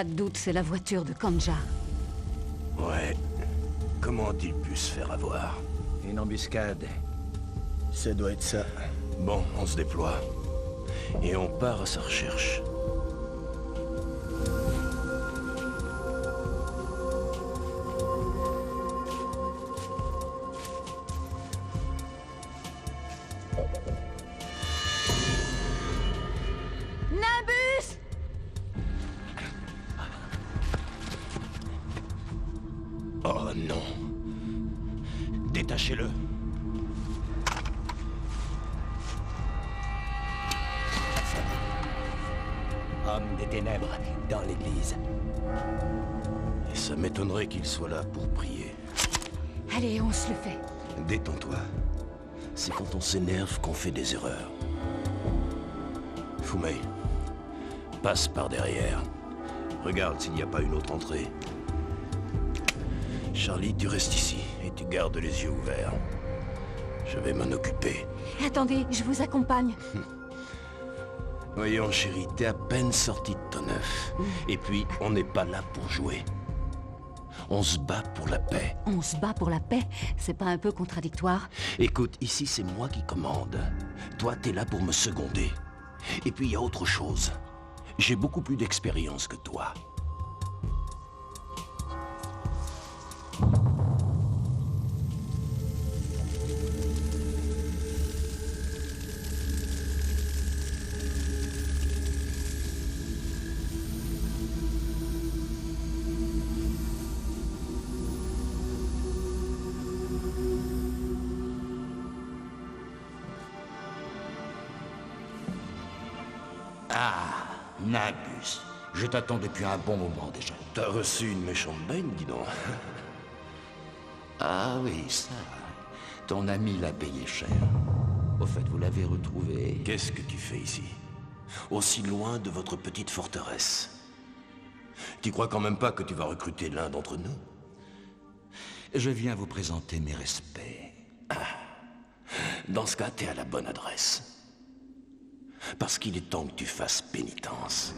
Pas de doute, c'est la voiture de Kanja. Ouais. Comment ont-ils pu se faire avoir? Une embuscade. Ça doit être ça. Bon, on se déploie. Et on part à sa recherche. Nimbus! Oh non. Détachez-le. Homme des ténèbres, dans l'église. Et ça m'étonnerait qu'il soit là pour prier. Allez, on se le fait. Détends-toi. C'est quand on s'énerve qu'on fait des erreurs. Fumei, passe par derrière. Regarde s'il n'y a pas une autre entrée. Charlie, tu restes ici et tu gardes les yeux ouverts. Je vais m'en occuper. Attendez, je vous accompagne. Voyons, chérie, t'es à peine sorti de ton œuf. Et puis, on n'est pas là pour jouer. On se bat pour la paix. On se bat pour la paix. C'est pas un peu contradictoire? Écoute, ici, c'est moi qui commande. Toi, t'es là pour me seconder. Et puis, il y a autre chose. J'ai beaucoup plus d'expérience que toi. Ah, Nimbus. Je t'attends depuis un bon moment déjà. T'as reçu une méchante baigne, dis donc. Ah oui, ça. Ton ami l'a payé cher. Au fait, vous l'avez retrouvé. Qu'est-ce que tu fais ici? Aussi loin de votre petite forteresse. Tu crois quand même pas que tu vas recruter l'un d'entre nous? Je viens vous présenter mes respects. Dans ce cas, t'es à la bonne adresse. Parce qu'il est temps que tu fasses pénitence.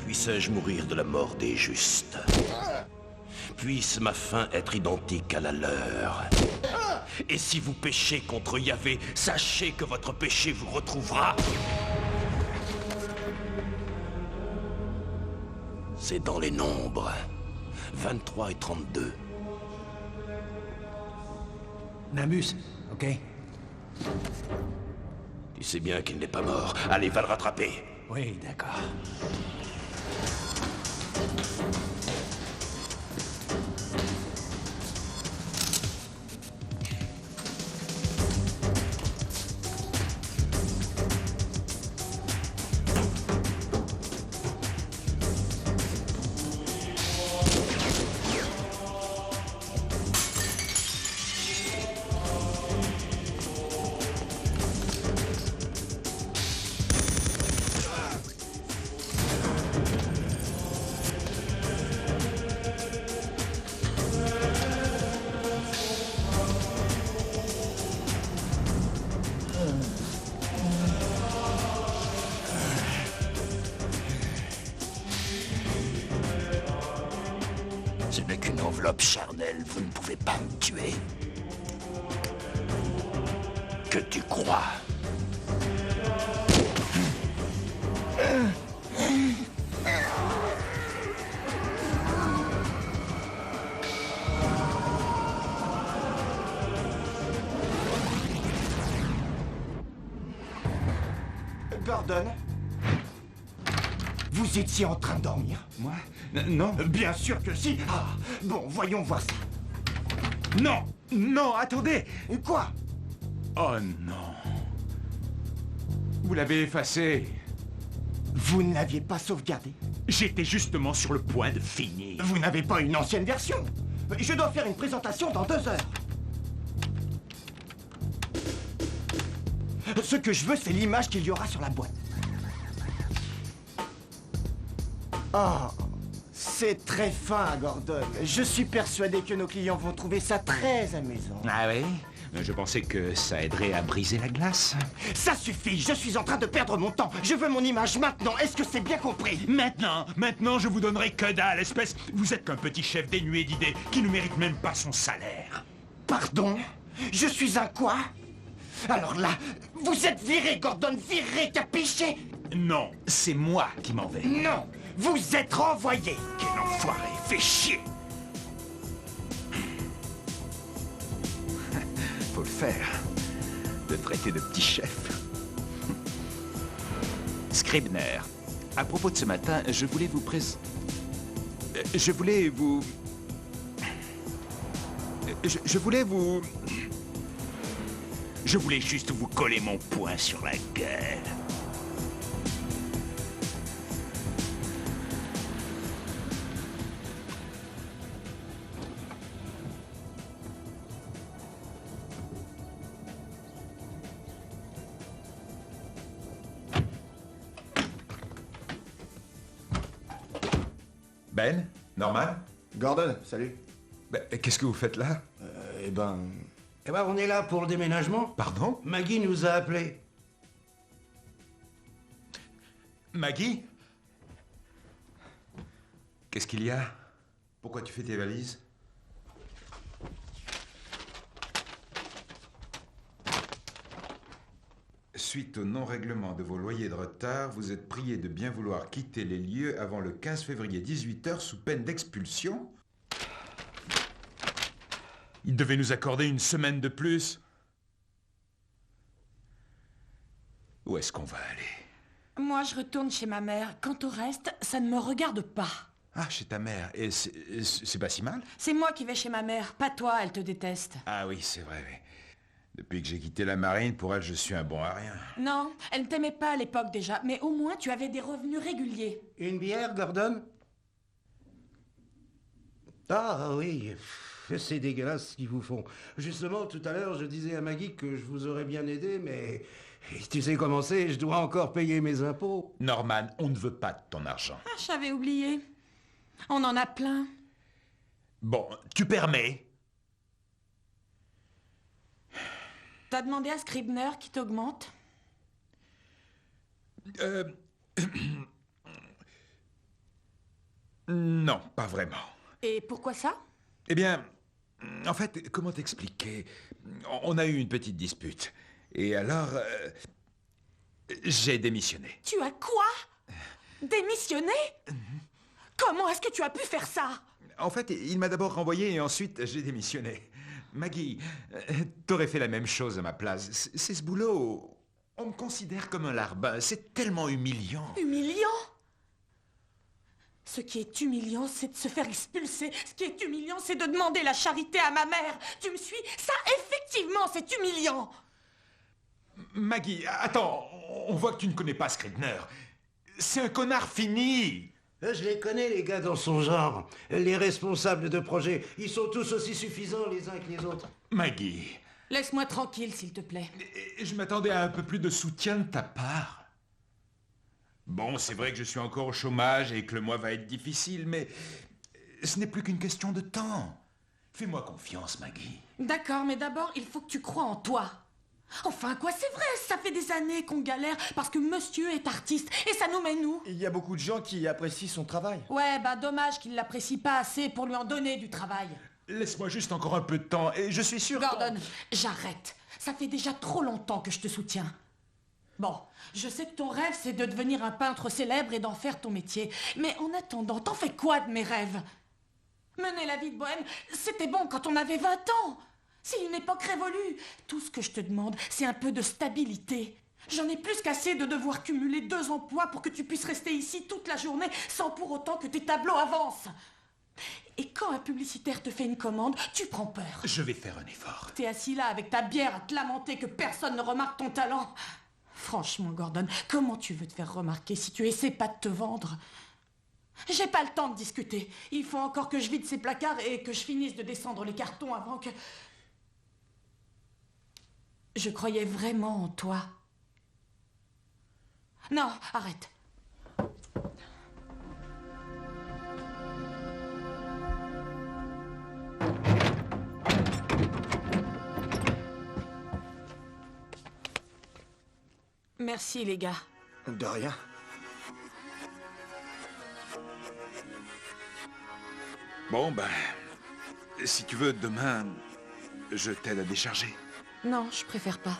Puisse-je mourir de la mort des justes? Puisse ma fin être identique à la leur. Et si vous péchez contre Yahvé, sachez que votre péché vous retrouvera. C'est dans les nombres. 23 et 32. Nimbus, ok? Tu sais bien qu'il n'est pas mort. Allez, va le rattraper. Oui, d'accord. Ce n'est qu'une enveloppe charnelle, vous ne pouvez pas me tuer. Que tu crois? Gordon? Vous étiez en train de dormir? Moi? Non. Bien sûr que si. Ah, bon, voyons voir ça. Non. Non, attendez. Quoi? Oh non. Vous l'avez effacé. Vous ne l'aviez pas sauvegardé? J'étais justement sur le point de finir. Vous n'avez pas une ancienne version? Je dois faire une présentation dans 2 heures. Ce que je veux, c'est l'image qu'il y aura sur la boîte. Oh, c'est très fin, Gordon. Je suis persuadé que nos clients vont trouver ça très amusant. Ah oui? Je pensais que ça aiderait à briser la glace. Ça suffit, je suis en train de perdre mon temps. Je veux mon image maintenant, est-ce que c'est bien compris? Maintenant, je vous donnerai que dalle, espèce. Vous êtes qu'un petit chef dénué d'idées qui ne mérite même pas son salaire. Pardon? Je suis un quoi? Alors là, vous êtes viré, Gordon, viré, capiché? Non, c'est moi qui m'en vais. Non, vous êtes renvoyé. Quel enfoiré, fais chier. Faut le faire. De traiter de petit chef. Scribner, à propos de ce matin, je voulais vous Je voulais vous... Je voulais juste vous coller mon poing sur la gueule. Ben? Norman? Gordon, salut. Ben, qu'est-ce que vous faites là? Eh ben, on est là pour le déménagement. Pardon? Maggie nous a appelés. Maggie? Qu'est-ce qu'il y a? Pourquoi tu fais tes valises? Suite au non-règlement de vos loyers de retard, vous êtes prié de bien vouloir quitter les lieux avant le 15 février 18h sous peine d'expulsion. Il devait nous accorder une semaine de plus. Où est-ce qu'on va aller? Moi, je retourne chez ma mère. Quant au reste, ça ne me regarde pas. Ah, chez ta mère. Et c'est pas si mal? C'est moi qui vais chez ma mère, pas toi, elle te déteste. Ah oui, c'est vrai, oui. Depuis que j'ai quitté la marine, pour elle, je suis un bon à rien. Non, elle ne t'aimait pas à l'époque déjà, mais au moins tu avais des revenus réguliers. Une bière, Gordon? Ah oui, c'est dégueulasse ce qu'ils vous font. Justement, tout à l'heure, je disais à Maggie que je vous aurais bien aidé, mais tu sais comment c'est, je dois encore payer mes impôts. Norman, on ne veut pas de ton argent. Ah, j'avais oublié. On en a plein. Bon, tu permets? T'as demandé à Scribner qui t'augmente? Non, pas vraiment. Et pourquoi ça? Eh bien, en fait, comment t'expliquer? On a eu une petite dispute. Et alors, j'ai démissionné. Tu as quoi? Démissionné? Comment est-ce que tu as pu faire ça? En fait, il m'a d'abord renvoyé et ensuite j'ai démissionné. Maggie, t'aurais fait la même chose à ma place. C'est ce boulot. On me considère comme un larbin. C'est tellement humiliant. Humiliant? Ce qui est humiliant, c'est de se faire expulser. Ce qui est humiliant, c'est de demander la charité à ma mère. Tu me suis? Ça, effectivement, c'est humiliant. Maggie, attends, on voit que tu ne connais pas Scribner. C'est un connard fini. Je les connais, les gars, dans son genre. Les responsables de projet, ils sont tous aussi suffisants les uns que les autres. Maggie, Laisse-moi tranquille, s'il te plaît. je m'attendais à un peu plus de soutien de ta part. Bon, c'est vrai que je suis encore au chômage et que le mois va être difficile, mais ce n'est plus qu'une question de temps. Fais-moi confiance, Maggie. D'accord, mais d'abord, il faut que tu crois en toi. Enfin, quoi, c'est vrai, ça fait des années qu'on galère parce que monsieur est artiste et ça nous met nous. Il y a beaucoup de gens qui apprécient son travail. Ouais, bah dommage qu'il l'apprécie pas assez pour lui en donner du travail. Laisse-moi juste encore un peu de temps et je suis sûr Gordon, j'arrête. Ça fait déjà trop longtemps que je te soutiens. Bon, je sais que ton rêve, c'est de devenir un peintre célèbre et d'en faire ton métier. Mais en attendant, t'en fais quoi de mes rêves? Mener la vie de bohème, c'était bon quand on avait 20 ans. C'est une époque révolue. Tout ce que je te demande, c'est un peu de stabilité. J'en ai plus qu'assez de devoir cumuler 2 emplois pour que tu puisses rester ici toute la journée sans pour autant que tes tableaux avancent. Et quand un publicitaire te fait une commande, tu prends peur. Je vais faire un effort. T'es assis là avec ta bière à te lamenter que personne ne remarque ton talent. Franchement, Gordon, comment tu veux te faire remarquer si tu essaies pas de te vendre? J'ai pas le temps de discuter. Il faut encore que je vide ces placards et que je finisse de descendre les cartons avant que... Je croyais vraiment en toi. Non, arrête. Merci, les gars. De rien. Bon, ben... Si tu veux, demain, je t'aide à décharger. Non, je préfère pas.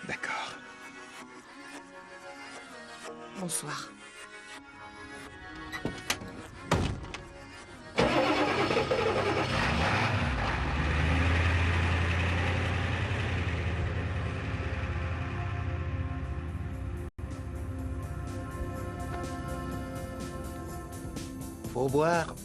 D'accord. Bonsoir. Faut boire.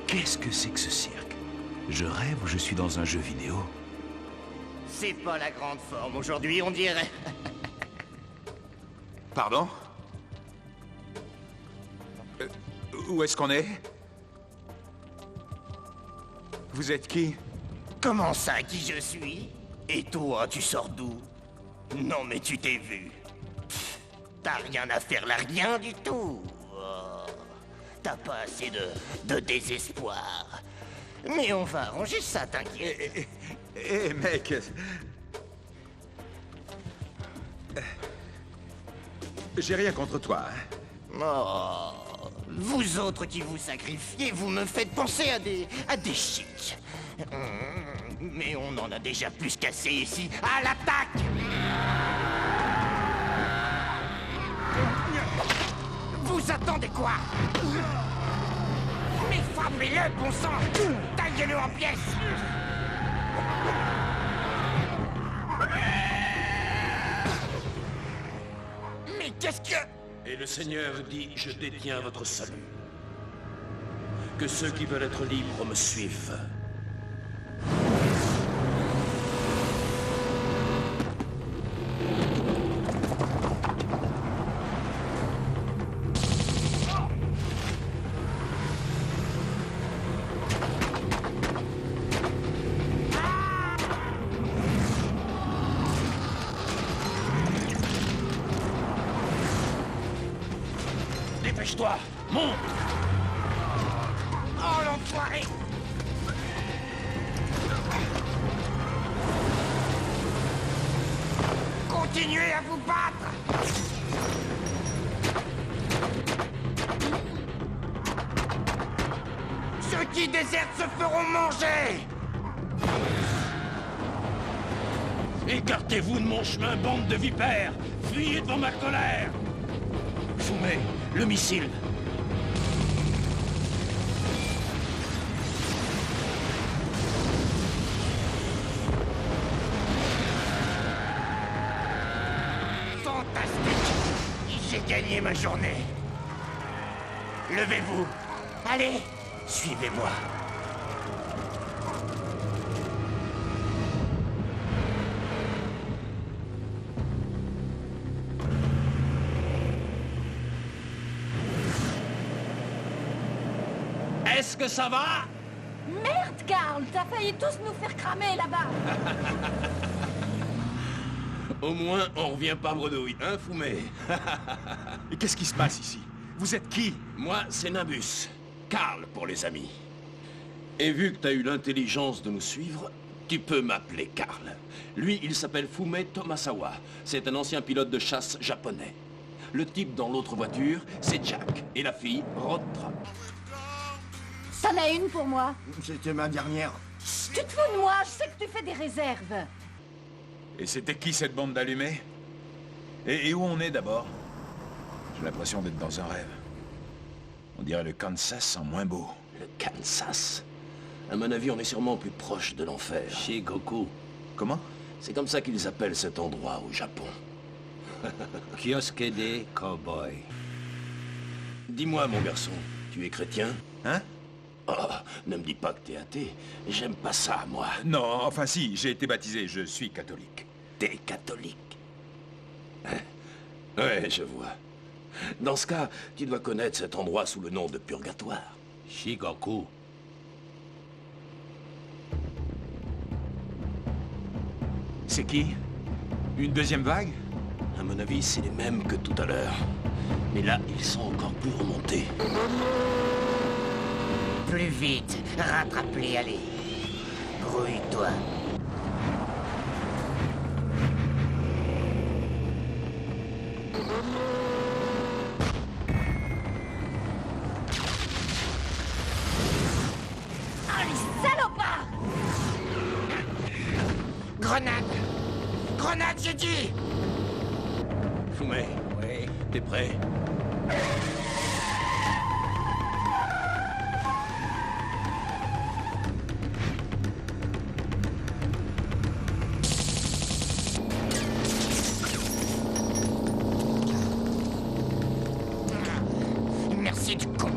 Qu'est-ce que c'est que ce cirque? Je rêve ou je suis dans un jeu vidéo? C'est pas la grande forme aujourd'hui, on dirait. Pardon? Où est-ce qu'on est? Vous êtes qui? Comment ça, qui je suis? Et toi, tu sors d'où? Non, mais tu t'es vu. Pff, t'as rien à faire là, rien du tout. Oh, t'as pas assez de désespoir. Mais on va arranger ça, t'inquiète. Hé, mec. J'ai rien contre toi, hein. Oh, vous autres qui vous sacrifiez, vous me faites penser à des chics. Mais on en a déjà plus qu'assez ici. À l'attaque! Vous attendez quoi? Mais frappez-le, bon sang! Taillez-le en pièces! Mais qu'est-ce que... Et le Seigneur dit, je détiens votre salut. Que ceux qui veulent être libres me suivent. Dépêche-toi, monte! Oh, l'enfoiré! Continuez à vous battre! Ceux qui désertent se feront manger! Écartez-vous de mon chemin, bande de vipères! Fuyez devant ma colère! Fumez, le missile! Fantastique! J'ai gagné ma journée! Levez-vous! Allez, suivez-moi! Est-ce que ça va? Merde, Carl, t'as failli tous nous faire cramer là-bas. Au moins, on revient pas bredouille, hein, Fumé? Et qu'est-ce qui se passe ici? Vous êtes qui? Moi, c'est Nimbus. Carl, pour les amis. Et vu que t'as eu l'intelligence de nous suivre, tu peux m'appeler Carl. Lui, il s'appelle Fume Tomasawa. C'est un ancien pilote de chasse japonais. Le type dans l'autre voiture, c'est Jack. Et la fille, Rotra. T'en as une pour moi. C'était ma dernière. Tu te fous de moi, je sais que tu fais des réserves. Et c'était qui cette bande d'allumés? Et où on est d'abord? J'ai l'impression d'être dans un rêve. On dirait le Kansas en moins beau. Le Kansas. À mon avis, on est sûrement plus proche de l'enfer. Shigoku. Comment? C'est comme ça qu'ils appellent cet endroit au Japon. Kyosuke des cowboys. Dis-moi, mon garçon, tu es chrétien? Hein? Oh, ne me dis pas que t'es athée. J'aime pas ça, moi. Non, enfin si, j'ai été baptisé, je suis catholique. T'es catholique. Ouais, je vois. Dans ce cas, tu dois connaître cet endroit sous le nom de purgatoire. Shigoku. C'est qui? Une deuxième vague? À mon avis, c'est les mêmes que tout à l'heure. Mais là, ils sont encore plus remontés. Plus vite, rattrape-les, allez. Grouille-toi. Ah, les salopards! Grenade! Grenade, j'ai dit! Fumé, Oui. t'es prêt? Merci du con.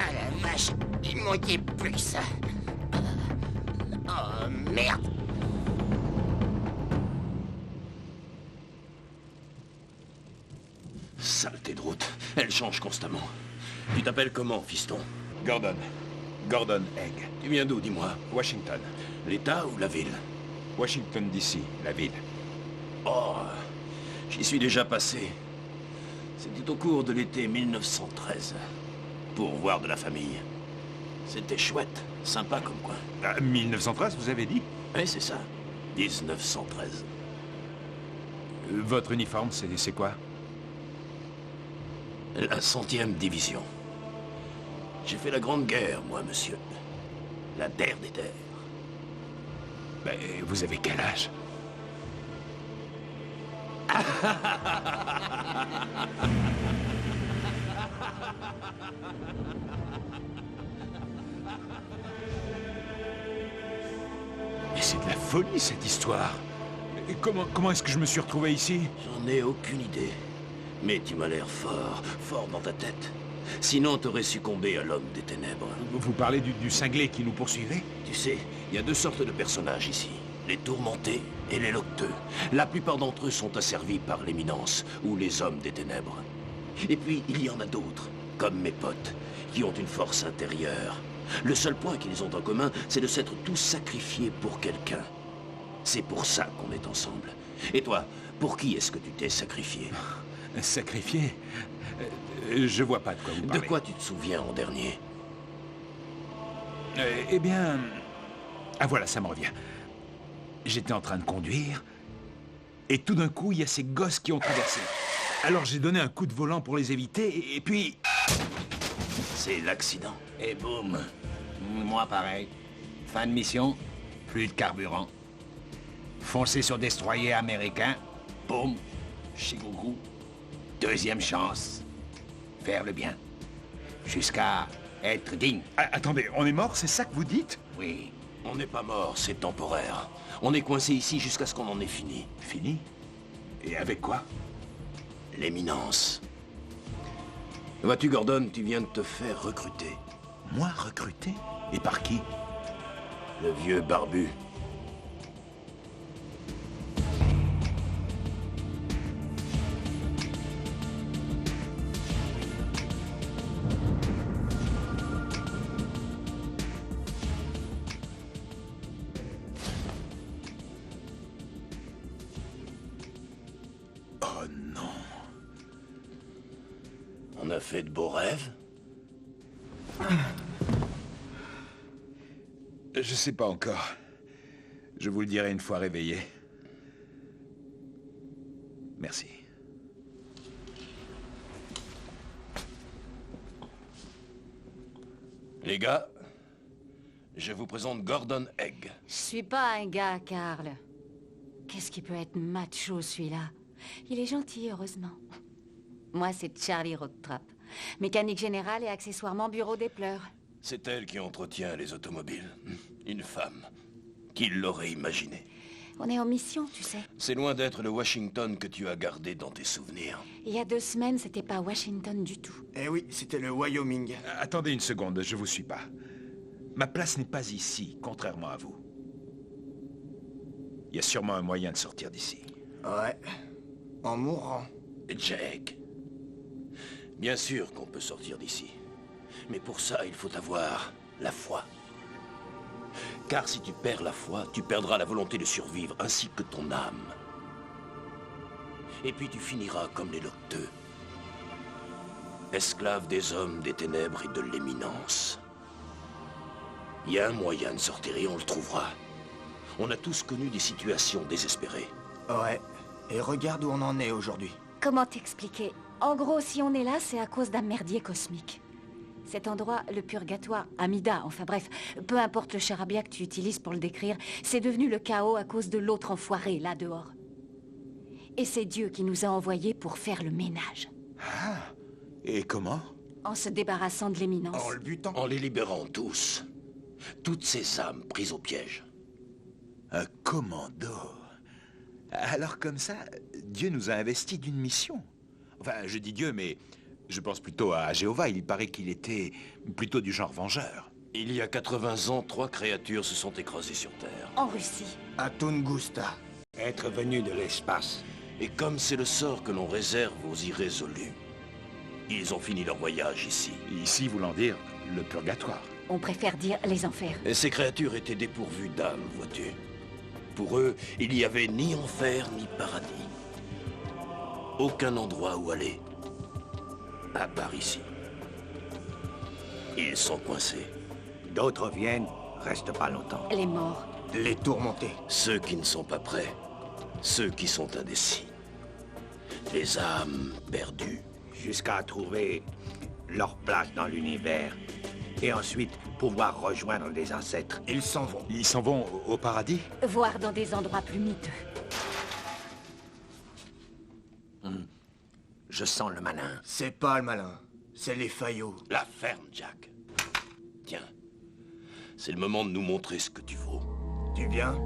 Ah la vache, il manquait plus que ça. Oh merde! Saleté de route. Elle change constamment. Tu t'appelles comment, fiston? Gordon. Gordon Egg. Tu viens d'où, dis-moi? Washington. L'État ou la ville? Washington DC, la ville. Oh, j'y suis déjà passé. C'était au cours de l'été 1913. Pour voir de la famille. C'était chouette. Sympa comme coin. Ah, 1913, vous avez dit? Oui, c'est ça. 1913. Votre uniforme, c'est quoi? La 100e division. J'ai fait la Grande Guerre, moi, monsieur. La terre des terres. Ben, vous avez quel âge? Mais c'est de la folie, cette histoire. Et comment est-ce que je me suis retrouvé ici? J'en ai aucune idée. Mais tu m'as l'air fort, fort dans ta tête. Sinon, t'aurais succombé à l'homme des ténèbres. Vous parlez du cinglé qui nous poursuivait? Tu sais, il y a deux sortes de personnages ici. Les tourmentés et les locteux. La plupart d'entre eux sont asservis par l'éminence ou les hommes des ténèbres. Et puis, il y en a d'autres, comme mes potes, qui ont une force intérieure. Le seul point qu'ils ont en commun, c'est de s'être tous sacrifiés pour quelqu'un. C'est pour ça qu'on est ensemble. Et toi, pour qui est-ce que tu t'es sacrifié? Sacrifié? Je vois pas de quoi vous De parlez. quoi tu te souviens en dernier? Eh bien... Ah voilà, ça me revient. J'étais en train de conduire, et tout d'un coup, il y a ces gosses qui ont traversé. Alors j'ai donné un coup de volant pour les éviter, et puis... C'est l'accident. Et boum. Moi pareil. Fin de mission, plus de carburant. Foncer sur destroyer américain, boum. Shigoku. Deuxième chance. Faire le bien. Jusqu'à être digne. Ah, attendez, on est mort, c'est ça que vous dites? Oui. On n'est pas mort, c'est temporaire. On est coincé ici jusqu'à ce qu'on en ait fini. Fini? Et avec quoi? L'éminence. Vois-tu, Gordon, tu viens de te faire recruter. Moi, recruté? Et par qui? Le vieux barbu. as fait de beaux rêves? Je sais pas encore. Je vous le dirai une fois réveillé. Merci. Les gars, je vous présente Gordon Egg. Je suis pas un gars, Carl. Qu'est-ce qui peut être macho, celui-là? Il est gentil, heureusement. Moi, c'est Charlie Rocktrap. Mécanique générale et accessoirement bureau des pleurs. C'est elle qui entretient les automobiles. Une femme. Qui l'aurait imaginé? On est en mission, tu sais. C'est loin d'être le Washington que tu as gardé dans tes souvenirs. Il y a 2 semaines, c'était pas Washington du tout. Eh oui, c'était le Wyoming. Attendez une seconde, je vous suis pas. Ma place n'est pas ici, contrairement à vous. Il y a sûrement un moyen de sortir d'ici. Ouais. En mourant. Jake. Bien sûr qu'on peut sortir d'ici. Mais pour ça, il faut avoir la foi. Car si tu perds la foi, tu perdras la volonté de survivre, ainsi que ton âme. Et puis tu finiras comme les Locteux. Esclave des hommes, des ténèbres et de l'éminence. Il y a un moyen de sortir et on le trouvera. On a tous connu des situations désespérées. Ouais. Et regarde où on en est aujourd'hui. Comment t'expliquer? En gros, si on est là, c'est à cause d'un merdier cosmique. Cet endroit, le purgatoire, Amida, enfin bref, peu importe le charabia que tu utilises pour le décrire, c'est devenu le chaos à cause de l'autre enfoiré, là dehors. Et c'est Dieu qui nous a envoyés pour faire le ménage. Ah. Et comment? En se débarrassant de l'éminence. En le butant. En les libérant tous. Toutes ces âmes prises au piège. Un commando. Alors comme ça, Dieu nous a investis d'une mission. Enfin, je dis Dieu, mais je pense plutôt à Jéhovah. Il paraît qu'il était plutôt du genre vengeur. Il y a 80 ans, 3 créatures se sont écrasées sur Terre. En Russie. À Tunguska. Être venu de l'espace. Et comme c'est le sort que l'on réserve aux irrésolus, ils ont fini leur voyage ici. Ici, voulant dire le purgatoire. On préfère dire les enfers. Et ces créatures étaient dépourvues d'âme, vois-tu. Pour eux, il n'y avait ni enfer ni paradis. Aucun endroit où aller. À part ici. Ils sont coincés. D'autres viennent, restent pas longtemps. Les morts. Les tourmentés. Ceux qui ne sont pas prêts. Ceux qui sont indécis. Les âmes perdues. Jusqu'à trouver leur place dans l'univers. Et ensuite, pouvoir rejoindre des ancêtres. Ils s'en vont. Ils s'en vont au paradis? Voire dans des endroits plus miteux. Je sens le malin. C'est pas le malin. C'est les faillots. La ferme, Jack. Tiens. C'est le moment de nous montrer ce que tu vaux. Tu viens?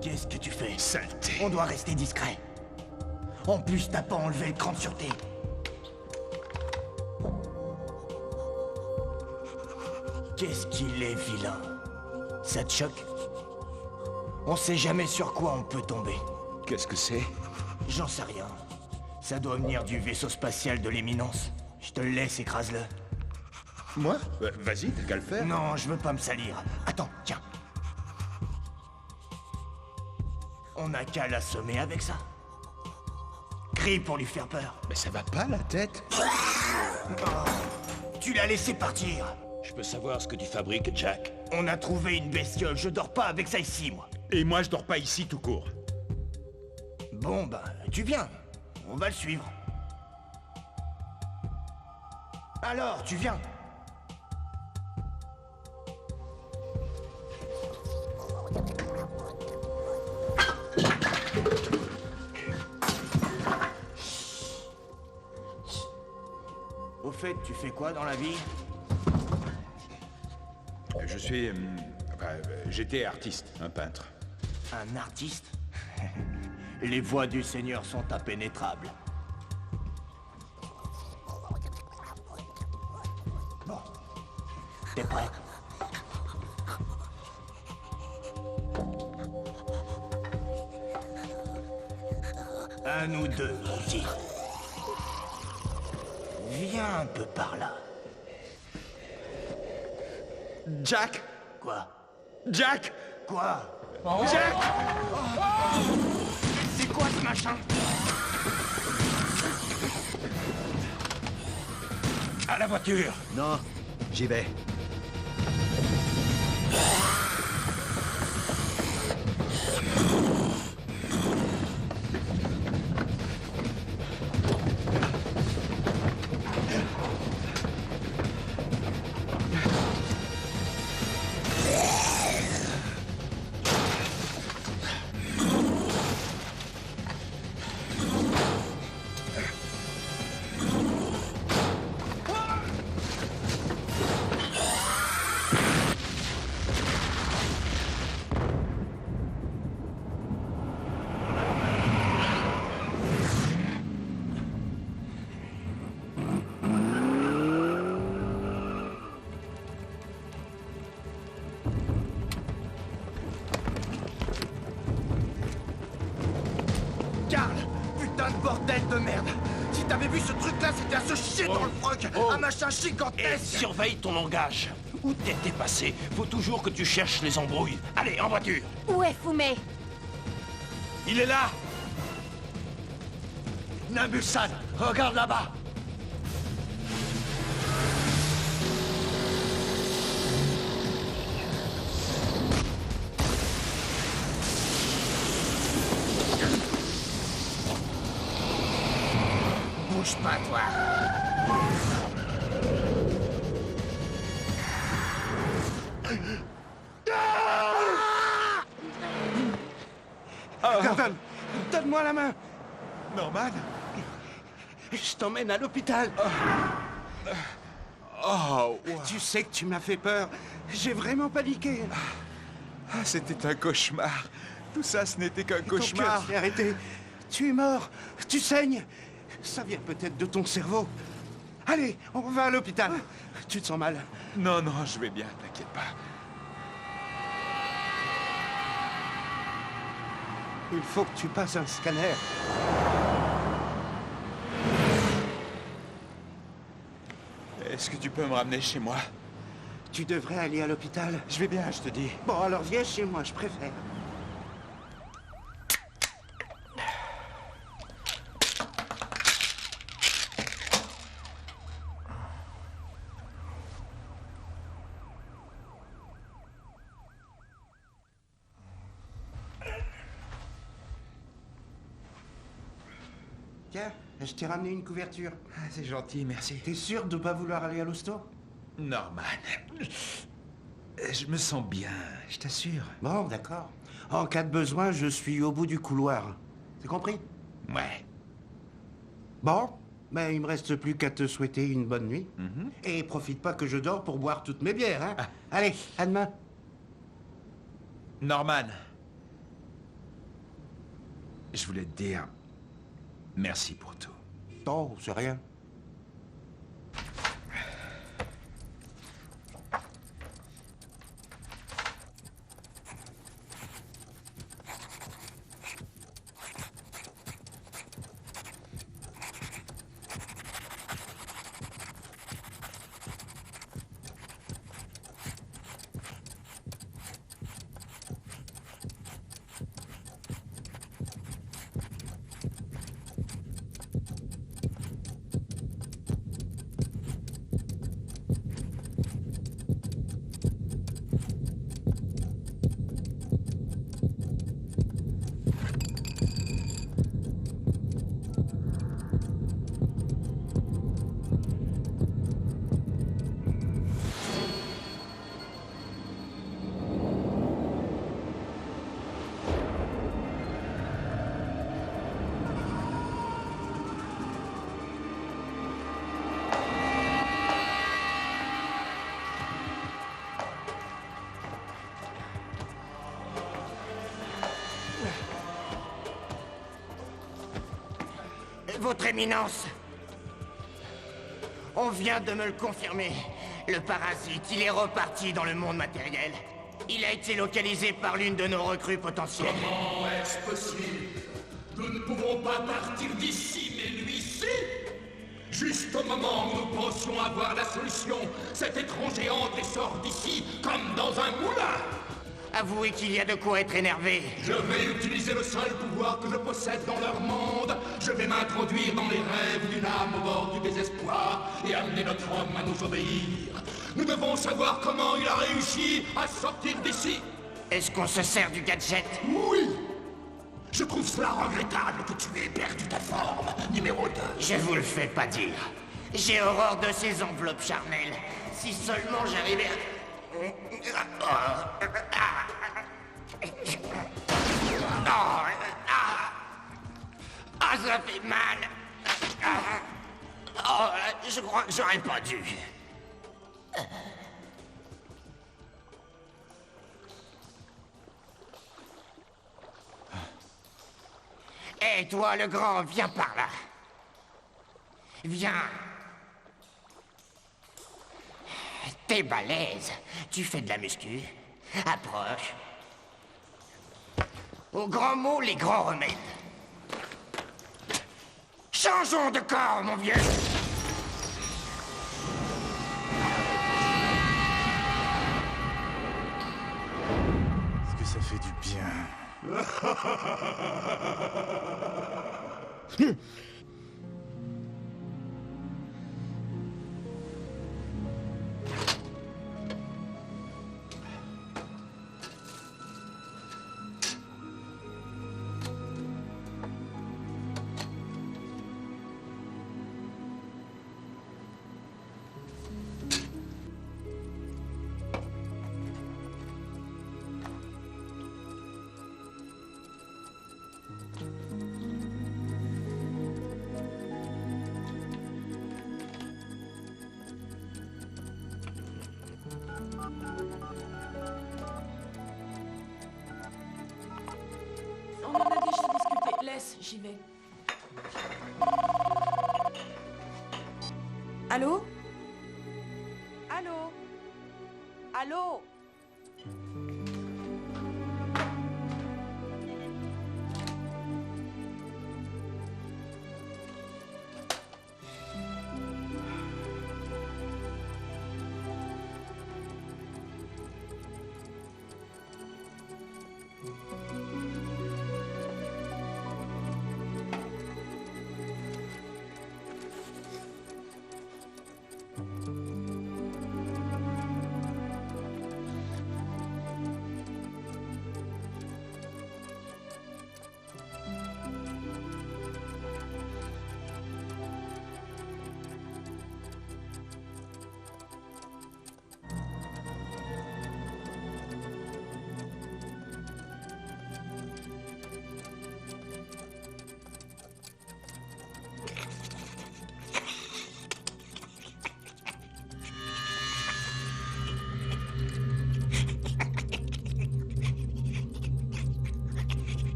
Qu'est-ce que tu fais? Saleté. On doit rester discret. En plus, t'as pas enlevé le cran de sûreté. Qu'est-ce qu'il est vilain. Ça te choque? On sait jamais sur quoi on peut tomber. Qu'est-ce que c'est? J'en sais rien. Ça doit venir du vaisseau spatial de l'éminence. Je te le laisse, écrase-le. Moi? Vas-y, t'as qu'à le faire. Non, je veux pas me salir. Attends, tiens. On n'a qu'à l'assommer avec ça. Crie pour lui faire peur. Mais ça va pas, la tête? Tu l'as laissé partir. Je peux savoir ce que tu fabriques, Jack? On a trouvé une bestiole. Je dors pas avec ça ici, moi. Et moi, je dors pas ici tout court. Bon, ben, tu viens. On va le suivre. Alors, tu viens. Au fait, tu fais quoi dans la vie? Je suis... j'étais artiste, un peintre. Un artiste? Les voies du Seigneur sont impénétrables. Bon. T'es prêt? À nous deux, mon petit. Viens un peu par là. Jack! Quoi? Jack! Quoi? Jack! C'est quoi ce machin? À la voiture. Non, j'y vais. Carl! Putain de bordel de merde! Si t'avais vu ce truc-là, c'était à se chier dans le froc! Un machin Et gigantesque! surveille ton langage. Où t'étais passé? Faut toujours que tu cherches les embrouilles. Allez, en voiture. Où est Fumé? Il est là. Nabusan, regarde là-bas. Bouge pas, toi! Gordon, donne-moi la main. Norman? Je t'emmène à l'hôpital. Oh, wow. Tu sais que tu m'as fait peur. J'ai vraiment paniqué. Ah, c'était un cauchemar. Tout ça, ce n'était qu'un Ton cauchemar. cœur s'est arrêté. Tu es mort. Tu saignes. Ça vient peut-être de ton cerveau. Allez, on va à l'hôpital. Tu te sens mal? Non, non, je vais bien, t'inquiète pas. Il faut que tu passes un scanner. Est-ce que tu peux me ramener chez moi? Tu devrais aller à l'hôpital. Je vais bien, je te dis. Bon, alors viens chez moi, je préfère. Tiens, je t'ai ramené une couverture. Ah, c'est gentil, merci. T'es sûr de pas vouloir aller à l'hosto? Norman, je me sens bien, je t'assure. Bon, d'accord. En cas de besoin, je suis au bout du couloir. C'est compris? Ouais. Bon, ben il me reste plus qu'à te souhaiter une bonne nuit. Et profite pas que je dors pour boire toutes mes bières, hein? Allez, à demain. Norman, je voulais te dire merci pour tout. Non, c'est rien. Votre Éminence, on vient de me le confirmer. Le parasite, il est reparti dans le monde matériel. Il a été localisé par l'une de nos recrues potentielles. Comment est-ce possible? Nous ne pouvons pas partir d'ici, mais lui, si! Juste au moment où nous pensions avoir la solution, cet étranger entre et sort d'ici comme dans un moulin! Avouez qu'il y a de quoi être énervé. Je vais utiliser le seul pouvoir que je possède dans leur monde. Je vais m'introduire dans les rêves d'une âme au bord du désespoir et amener notre homme à nous obéir. Nous devons savoir comment il a réussi à sortir d'ici. Est-ce qu'on se sert du gadget? Oui! Je trouve cela regrettable que tu aies perdu ta forme, numéro 2. Je vous le fais pas dire. J'ai horreur de ces enveloppes charnelles. Si seulement j'arrivais à... Ah, ça fait mal. Oh, je crois que j'aurais pas dû. Hé, toi, le grand, viens par là. Viens. T'es balèze. Tu fais de la muscu. Approche. Au grand mot, les grands remèdes. Changeons de corps, mon vieux. Est-ce que ça fait du bien? On en a déjà discuté. Laisse, j'y vais. Allô? Allô? Allô?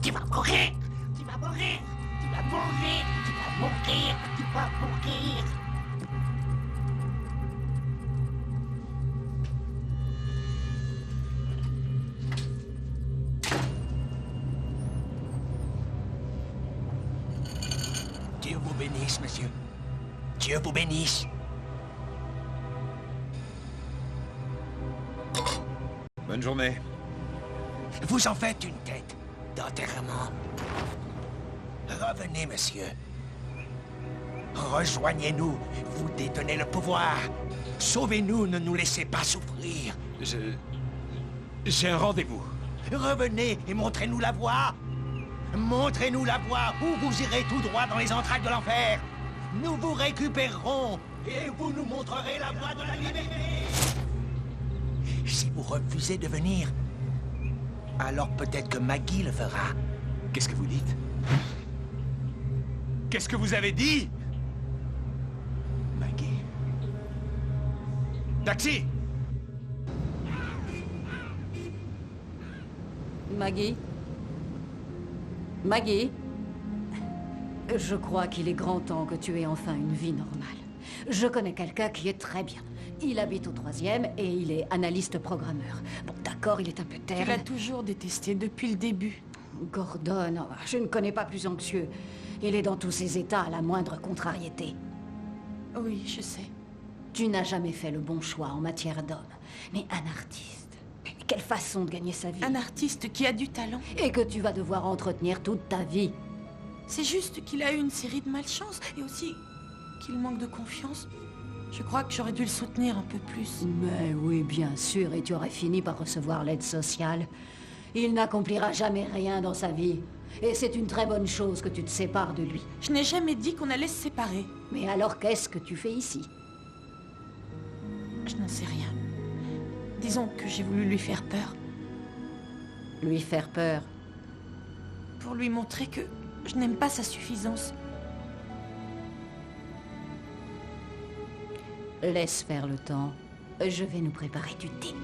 Tu vas mourir. Tu vas mourir. Tu vas mourir. Tu vas mourir. Tu vas mourir. Dieu vous bénisse, monsieur. Dieu vous bénisse. Bonne journée. Vous en faites une tête d'enterrement. Revenez, monsieur. Rejoignez-nous. Vous détenez le pouvoir. Sauvez-nous, ne nous laissez pas souffrir. J'ai un rendez-vous. Revenez et montrez-nous la voie. Montrez-nous la voie où vous irez tout droit dans les entrailles de l'enfer. Nous vous récupérerons et vous nous montrerez la voie de la liberté. Si vous refusez de venir, alors peut-être que Maggie le fera. Qu'est-ce que vous dites? Qu'est-ce que vous avez dit? Maggie. Taxi! Maggie? Maggie? Je crois qu'il est grand temps que tu aies enfin une vie normale. Je connais quelqu'un qui est très bien. Il habite au 3e et il est analyste programmeur. Bon, d'accord, il est un peu Tu terne. l'as toujours détesté depuis le début. Gordon, oh, je ne connais pas plus anxieux. Il est dans tous ses états à la moindre contrariété. Oui, je sais. Tu n'as jamais fait le bon choix en matière d'homme. Mais un artiste, quelle façon de gagner sa vie. Un artiste qui a du talent. Et que tu vas devoir entretenir toute ta vie. C'est juste qu'il a eu une série de malchances et aussi qu'il manque de confiance. Je crois que j'aurais dû le soutenir un peu plus. Mais oui, bien sûr, et tu aurais fini par recevoir l'aide sociale. Il n'accomplira jamais rien dans sa vie. Et c'est une très bonne chose que tu te sépares de lui. Je n'ai jamais dit qu'on allait se séparer. Mais alors qu'est-ce que tu fais ici? Je n'en sais rien. Disons que j'ai voulu lui faire peur. Lui faire peur? Pour lui montrer que je n'aime pas sa suffisance. Laisse faire le temps. Je vais nous préparer du thé.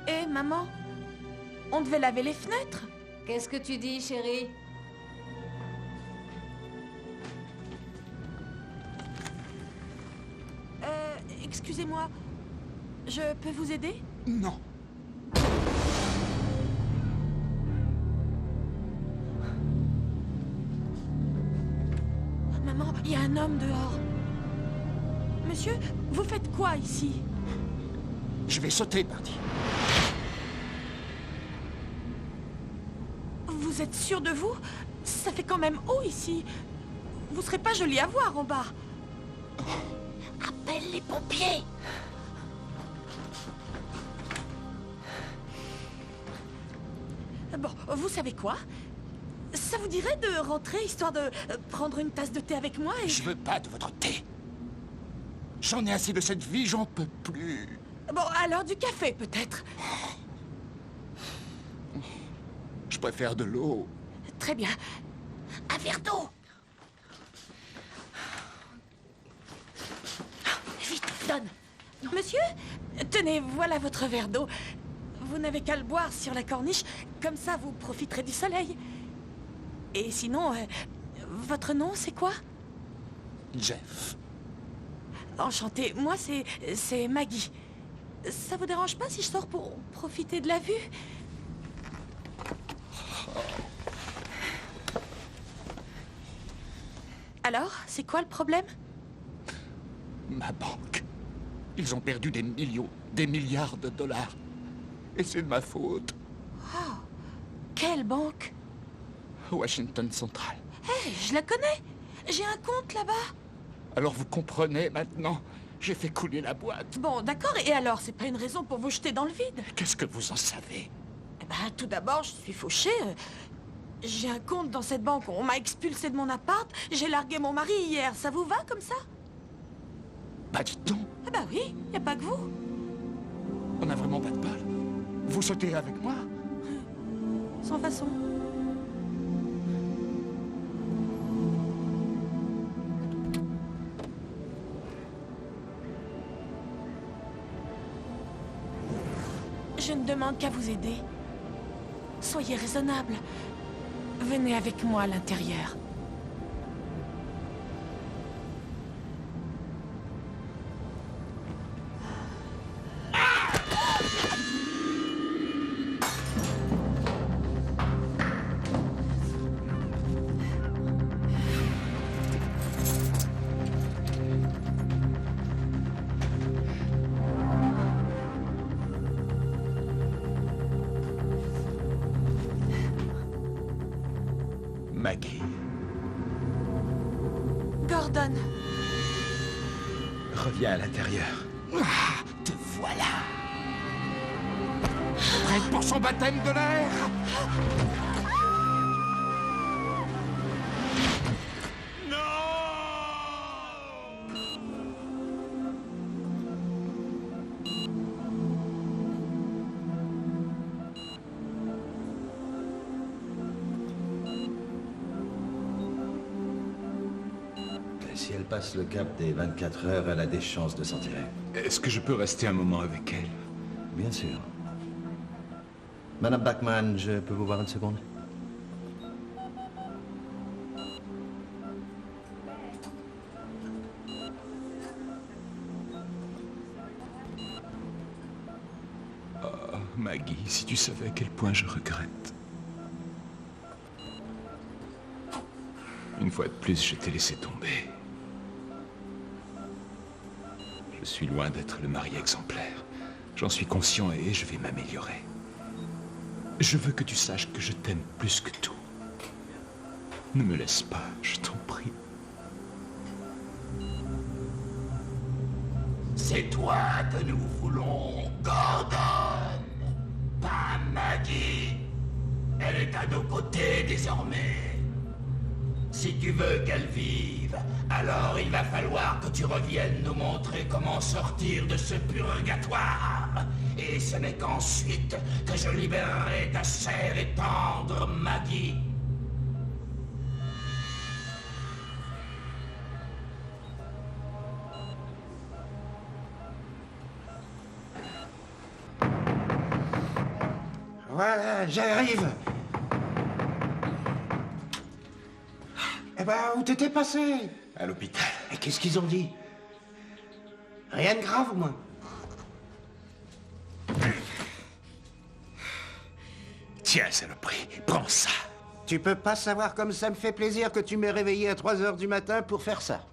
Hé, maman, on devait laver les fenêtres. Qu'est-ce que tu dis, chérie? Excusez-moi, je peux vous aider? Non. Maman, il y a un homme dehors. Monsieur, vous faites quoi ici? Je vais sauter, parti. Vous êtes sûr de vous? Ça fait quand même haut ici. Vous serez pas joli à voir en bas. Appelle les pompiers. Bon, vous savez quoi? Ça vous dirait de rentrer histoire de prendre une tasse de thé avec moi et... Je veux pas de votre thé. J'en ai assez de cette vie, j'en peux plus. Bon, alors du café peut-être. Je préfère de l'eau. Très bien. Un verre d'eau. Vite, donne. Monsieur, tenez, voilà votre verre d'eau. Vous n'avez qu'à le boire sur la corniche, comme ça vous profiterez du soleil. Et sinon, votre nom c'est quoi? Jeff. Enchanté, moi c'est Maggie. Ça vous dérange pas si je sors pour profiter de la vue? Alors, c'est quoi le problème? Ma banque. Ils ont perdu des millions, des milliards de dollars. Et c'est de ma faute. Oh, quelle banque? Washington Central. Hé, je la connais. J'ai un compte là-bas. Alors vous comprenez maintenant? J'ai fait couler la boîte. Bon, d'accord, et alors, c'est pas une raison pour vous jeter dans le vide? Qu'est-ce que vous en savez? Eh ben, tout d'abord, je suis fauchée. J'ai un compte dans cette banque. On m'a expulsé de mon appart. J'ai largué mon mari hier. Ça vous va comme ça? Bah dites donc, Ah bah oui, y a pas que vous. on a vraiment pas de bol. Vous sautez avec moi? Sans façon. Je ne demande qu'à vous aider. Soyez raisonnable. Venez avec moi à l'intérieur. Maggie, Gordon. reviens à l'intérieur. Ah, te voilà. Prête pour son baptême de l'air? passe le cap des 24 heures, elle a des chances de s'en tirer. Est-ce que je peux rester un moment avec elle? Bien sûr. Madame Bachman, je peux vous voir une seconde? Oh, Maggie, si tu savais à quel point je regrette. Une fois de plus, je t'ai laissé tomber. Je suis loin d'être le mari exemplaire. J'en suis conscient et je vais m'améliorer. Je veux que tu saches que je t'aime plus que tout. Ne me laisse pas, je t'en prie. C'est toi que nous voulons, Gordon, pas Maggie. Elle est à nos côtés désormais. Si tu veux qu'elle vive, alors il va falloir que tu reviennes nous montrer comment sortir de ce purgatoire. Et ce n'est qu'ensuite que je libérerai ta chère et tendre Maggie. Voilà, j'arrive. Eh ben, où t'étais passé? À l'hôpital. Et qu'est-ce qu'ils ont dit? Rien de grave, au moins? Tiens, saloperie, prends ça. Tu peux pas savoir comme ça me fait plaisir que tu m'aies réveillé à 3 heures du matin pour faire ça.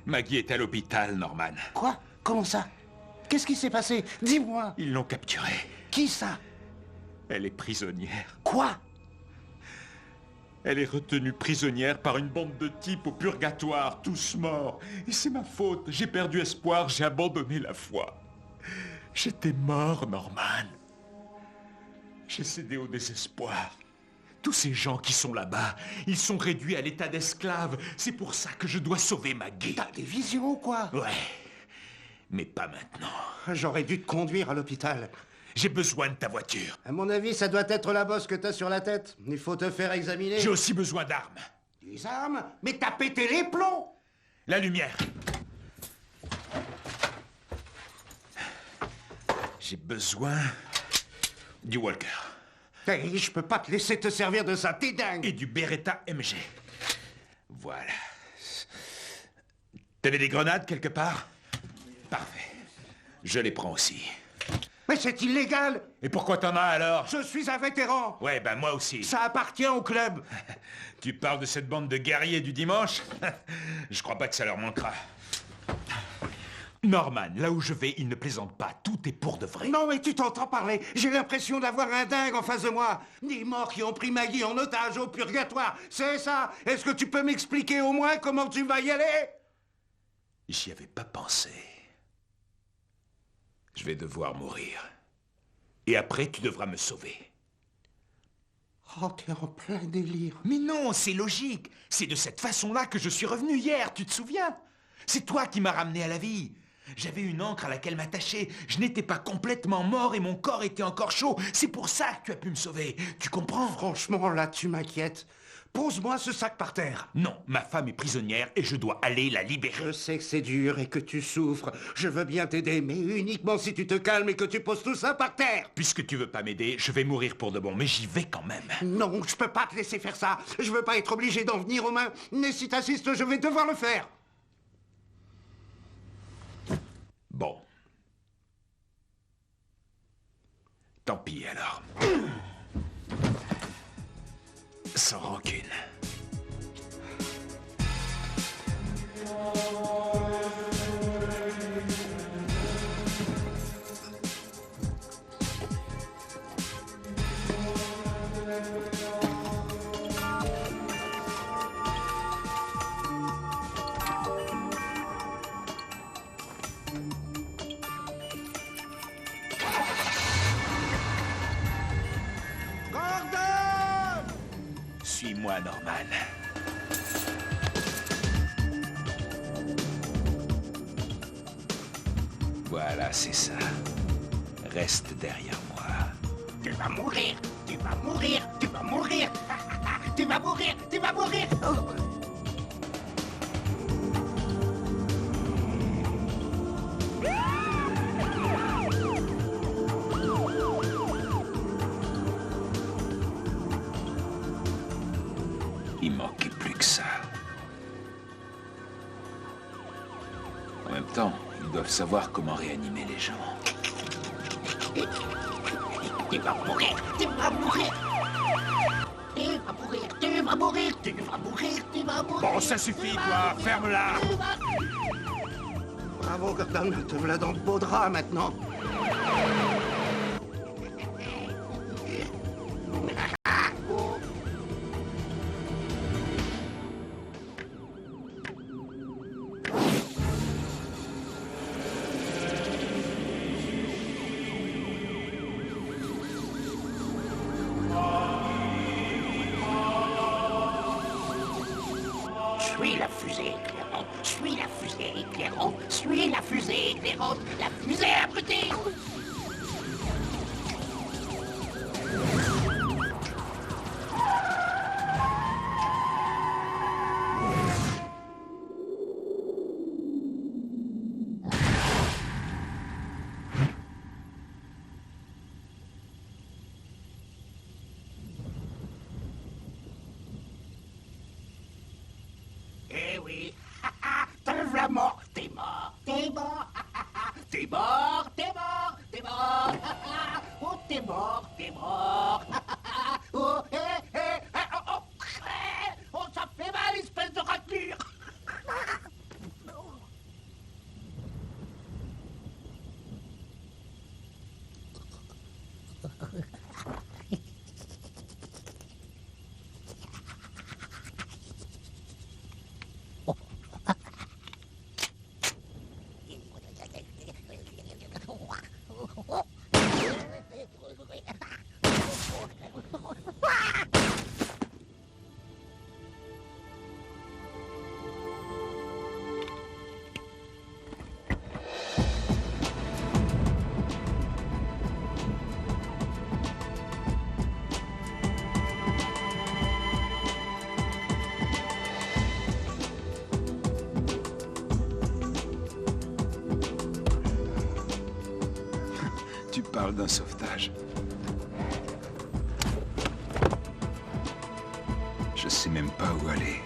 Maggie est à l'hôpital, Norman. Quoi? Comment ça? Qu'est-ce qui s'est passé? Dis-moi. Ils l'ont capturée. Qui ça? Elle est prisonnière. Quoi? Elle est retenue prisonnière par une bande de types au purgatoire, tous morts. Et c'est ma faute. J'ai perdu espoir, j'ai abandonné la foi. J'étais mort, Norman. J'ai cédé au désespoir. Tous ces gens qui sont là-bas, ils sont réduits à l'état d'esclaves. C'est pour ça que je dois sauver Maggie. T'as des visions ou quoi? Ouais, mais pas maintenant. J'aurais dû te conduire à l'hôpital. J'ai besoin de ta voiture. À mon avis, ça doit être la bosse que t'as sur la tête. Il faut te faire examiner. J'ai aussi besoin d'armes. Des armes? Mais t'as pété les plombs! La lumière. J'ai besoin du Walker. Hey, je peux pas te laisser te servir de ça, t'es dingue! Et du Beretta MG. Voilà. T'avais des grenades quelque part? Parfait. Je les prends aussi. Mais c'est illégal! Et pourquoi t'en as alors? Je suis un vétéran! Ouais, ben moi aussi. Ça appartient au club! Tu parles de cette bande de guerriers du dimanche? Je crois pas que ça leur manquera. Norman, là où je vais, ils ne plaisantent pas. Tout est pour de vrai. Non, mais tu t'entends parler. J'ai l'impression d'avoir un dingue en face de moi. Des morts qui ont pris Maggie en otage au purgatoire. C'est ça. Est-ce que tu peux m'expliquer au moins comment tu vas y aller? J'y avais pas pensé. Je vais devoir mourir. Et après, tu devras me sauver. Oh, t'es en plein délire. Mais non, c'est logique. C'est de cette façon-là que je suis revenu hier, tu te souviens? C'est toi qui m'as ramené à la vie. J'avais une ancre à laquelle m'attacher. Je n'étais pas complètement mort et mon corps était encore chaud. C'est pour ça que tu as pu me sauver. Tu comprends? Franchement, là, tu m'inquiètes. Pose-moi ce sac par terre. Non, ma femme est prisonnière et je dois aller la libérer. Je sais que c'est dur et que tu souffres. Je veux bien t'aider, mais uniquement si tu te calmes et que tu poses tout ça par terre. Puisque tu veux pas m'aider, je vais mourir pour de bon, mais j'y vais quand même. Non, je peux pas te laisser faire ça. Je veux pas être obligé d'en venir aux mains. Mais si t'insistes, je vais devoir le faire. Bon. Tant pis alors. Sans rancune. Suis-moi, Norman. Voilà, c'est ça. Reste derrière moi. Tu vas mourir, tu vas mourir, tu vas mourir. Tu vas mourir, tu vas mourir. Oh. Il manquait plus que ça. En même temps, ils doivent savoir comment réanimer les gens. Tu vas mourir, tu vas mourir. Tu vas mourir, tu vas mourir, tu vas mourir, tu vas mourir. Bon, ça suffit, toi. Ferme-la. Bravo, Gordon, te voilà dans de beaux draps maintenant. Suis la fusée éclairante, suis la fusée éclairante, suis la fusée éclairante, la fusée abrutée. Eh oui, te voilà mort, t'es mort, t'es mort, t'es mort, t'es mort, t'es mort, oh t'es mort, t'es mort, oh, oh, ça fait mal, espèce de raclure. Tu parles d'un sauvetage. Je sais même pas où aller.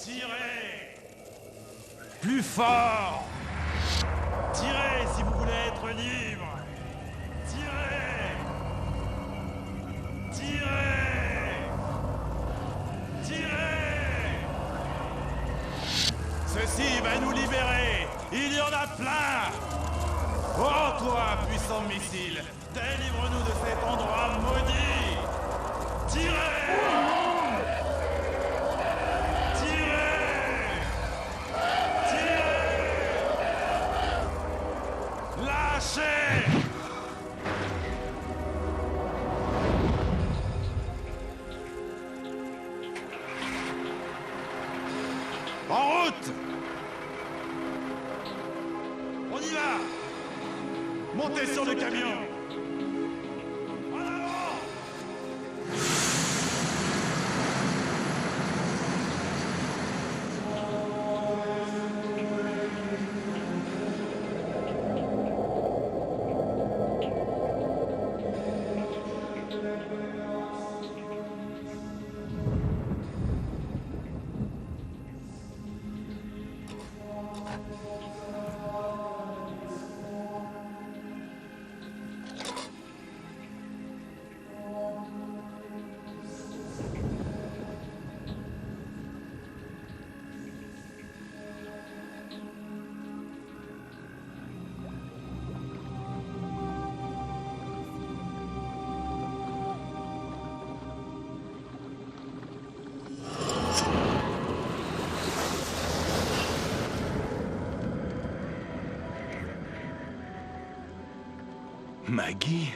Tirez! Plus fort! Tirez si vous voulez être libre! Tirez! Tirez! Tirez! Ceci va nous libérer! Il y en a plein! Oh toi, puissant missile! Délivre-nous de cet endroit maudit! Tirez! Lâchez! En route! On y va! Montez sur le camion! En avant! Maggie?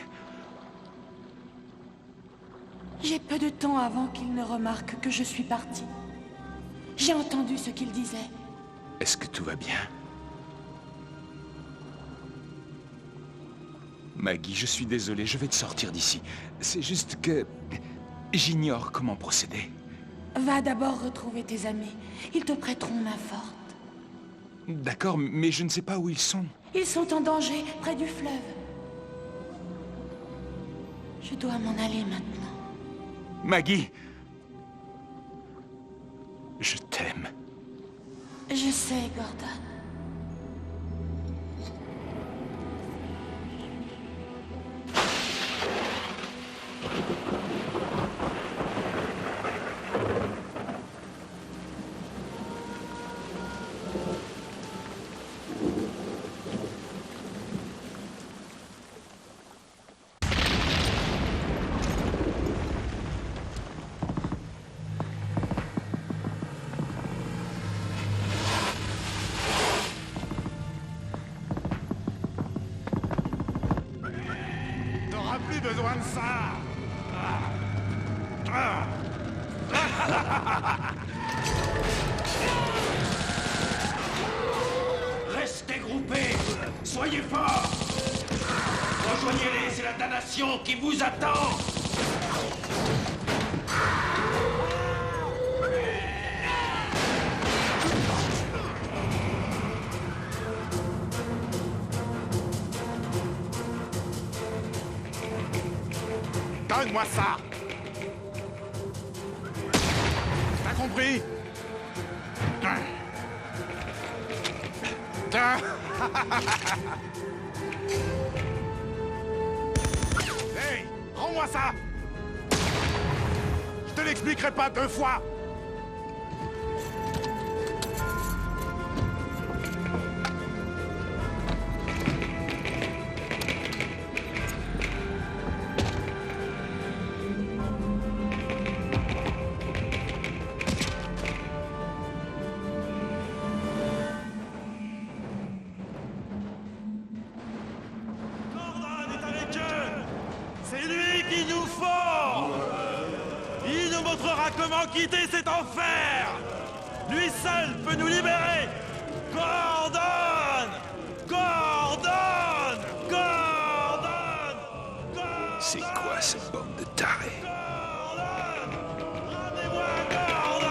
J'ai peu de temps avant qu'il ne remarque que je suis partie. J'ai entendu ce qu'il disait. Est-ce que tout va bien? Maggie, je suis désolé, je vais te sortir d'ici. C'est juste que... j'ignore comment procéder. Va d'abord retrouver tes amis. Ils te prêteront main forte. D'accord, mais je ne sais pas où ils sont. Ils sont en danger, près du fleuve. Je dois m'en aller maintenant. Maggie! Je t'aime. Je sais, Gordon. T'auras plus besoin de ça. Restez groupés. Soyez forts. Rejoignez-les, c'est la damnation qui vous attend. Donne-moi ça. T'as compris? Hey, rends-moi ça. Je te l'expliquerai pas 2 fois. C'est lui qu'il nous faut! Il nous montrera comment quitter cet enfer! Lui seul peut nous libérer! Gordon! Gordon! Gordon! Gordon! C'est quoi cette bande de tarés? Ramenez-moi Gordon!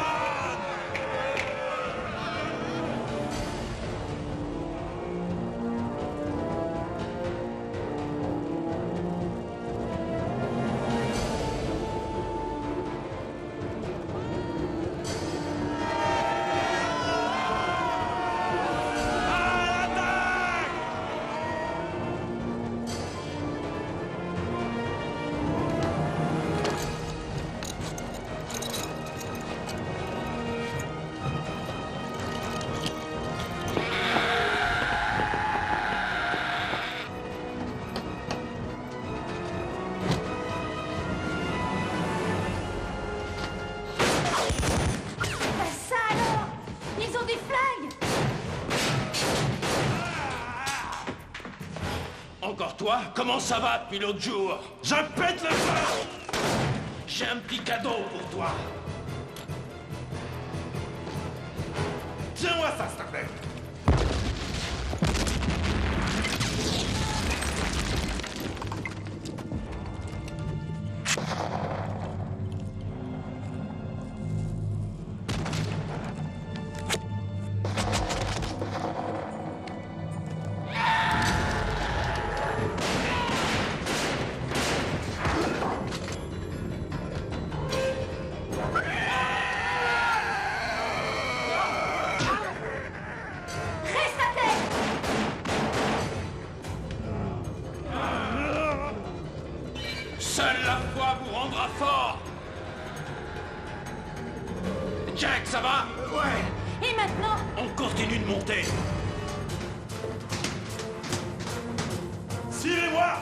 Ça alors? Ils ont des flingues! Encore toi? Comment ça va depuis l'autre jour? Je pète le feu! J'ai un petit cadeau pour toi. Tiens-moi ça, Starlet! Reste à terre! Seule la foi vous rendra fort. Jack, ça va? Et maintenant? On continue de monter. Suivez-moi!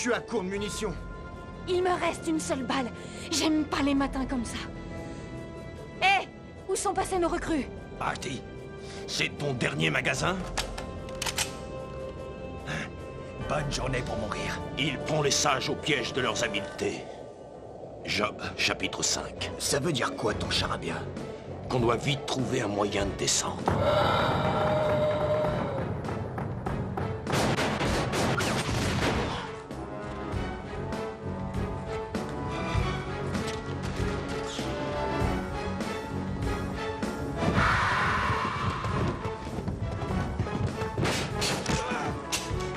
suis à court de munitions. Il me reste une seule balle. J'aime pas les matins comme ça. Hé! Où sont passés nos recrues? Artie, c'est ton dernier magasin? Bonne journée pour mourir. Il prend les sages au piège de leurs habiletés. Job, chapitre 5. Ça veut dire quoi, ton charabia? Qu'on doit vite trouver un moyen de descendre.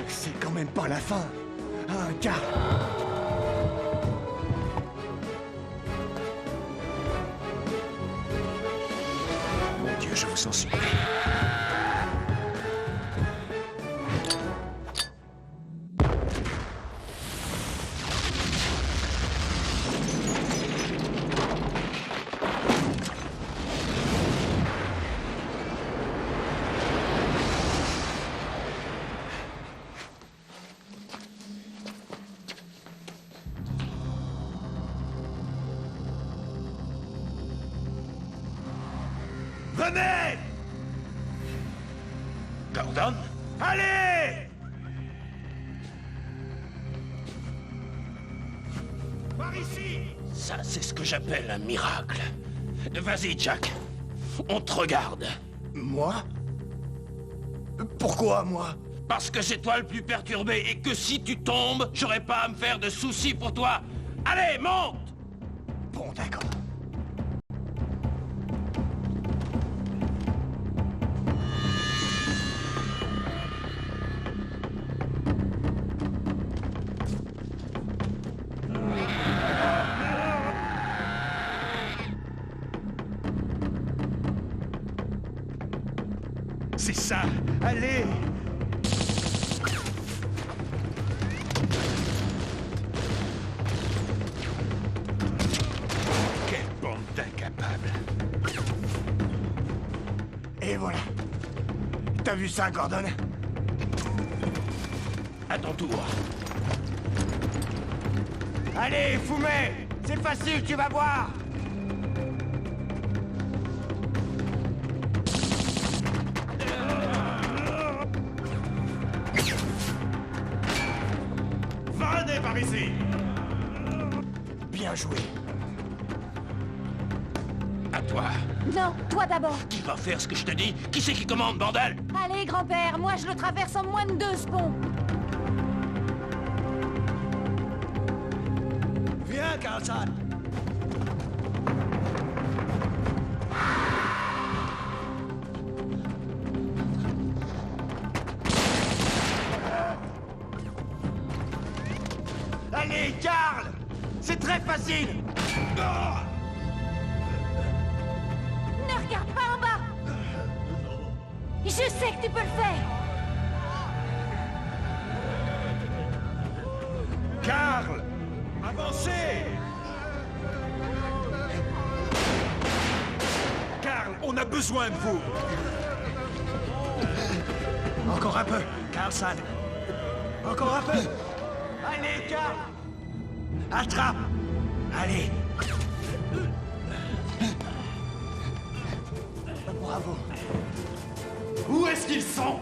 C'est quand même pas la fin. Un quart. Mon Dieu, je vous en supplie. Venez! Gordon? Allez! Par ici! Ça, c'est ce que j'appelle un miracle. Vas-y, Jack. On te regarde. Moi? Pourquoi, moi? Parce que c'est toi le plus perturbé et que si tu tombes, j'aurai pas à me faire de soucis pour toi. Allez, monte! Bon, d'accord. C'est ça. Allez! Quelle bande d'incapables. Et voilà. T'as vu ça, Gordon? À ton tour. Allez, Fumé! C'est facile, tu vas voir! Venez par ici! Bien joué. À toi. Non, toi d'abord. Qui va faire ce que je te dis? Qui c'est qui commande, bordel? Allez, grand-père, moi je le traverse en moins de 2 secondes. Viens, Carlson! Allez, Carl! C'est très facile! Ne regarde pas en bas. Je sais que tu peux le faire. Carl! Avancez! Carl, on a besoin de vous. Encore un peu, Carlson. Encore un peu. Allez, Carl! Attrape! Allez! Bravo! Où est-ce qu'ils sont?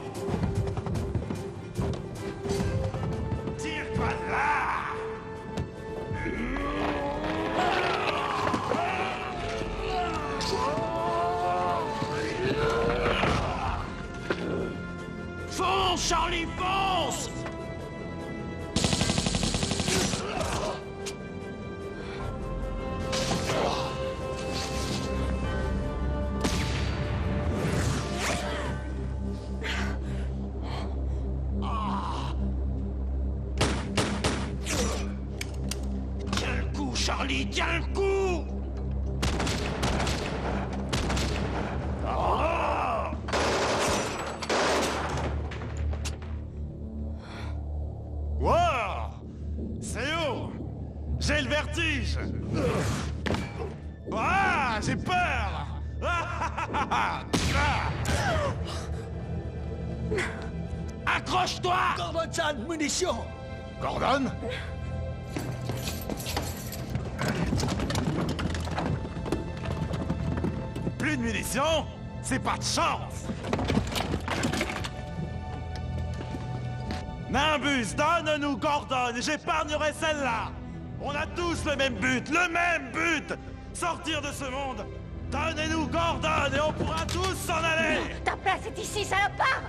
Tire-toi de là! Fonce, Charlie, fonce! Tiens le coup, Charlie, tiens le coup! Wow! C'est où? J'ai le vertige! Ah! J'ai peur! Accroche-toi! Gordon-san, munitions! Gordon? Plus de munitions? C'est pas de chance! Nimbus, donne-nous Gordon, j'épargnerai celle-là! On a tous le même but! Sortir de ce monde! Donnez-nous Gordon et on pourra tous s'en aller! Ta place est ici, salopard!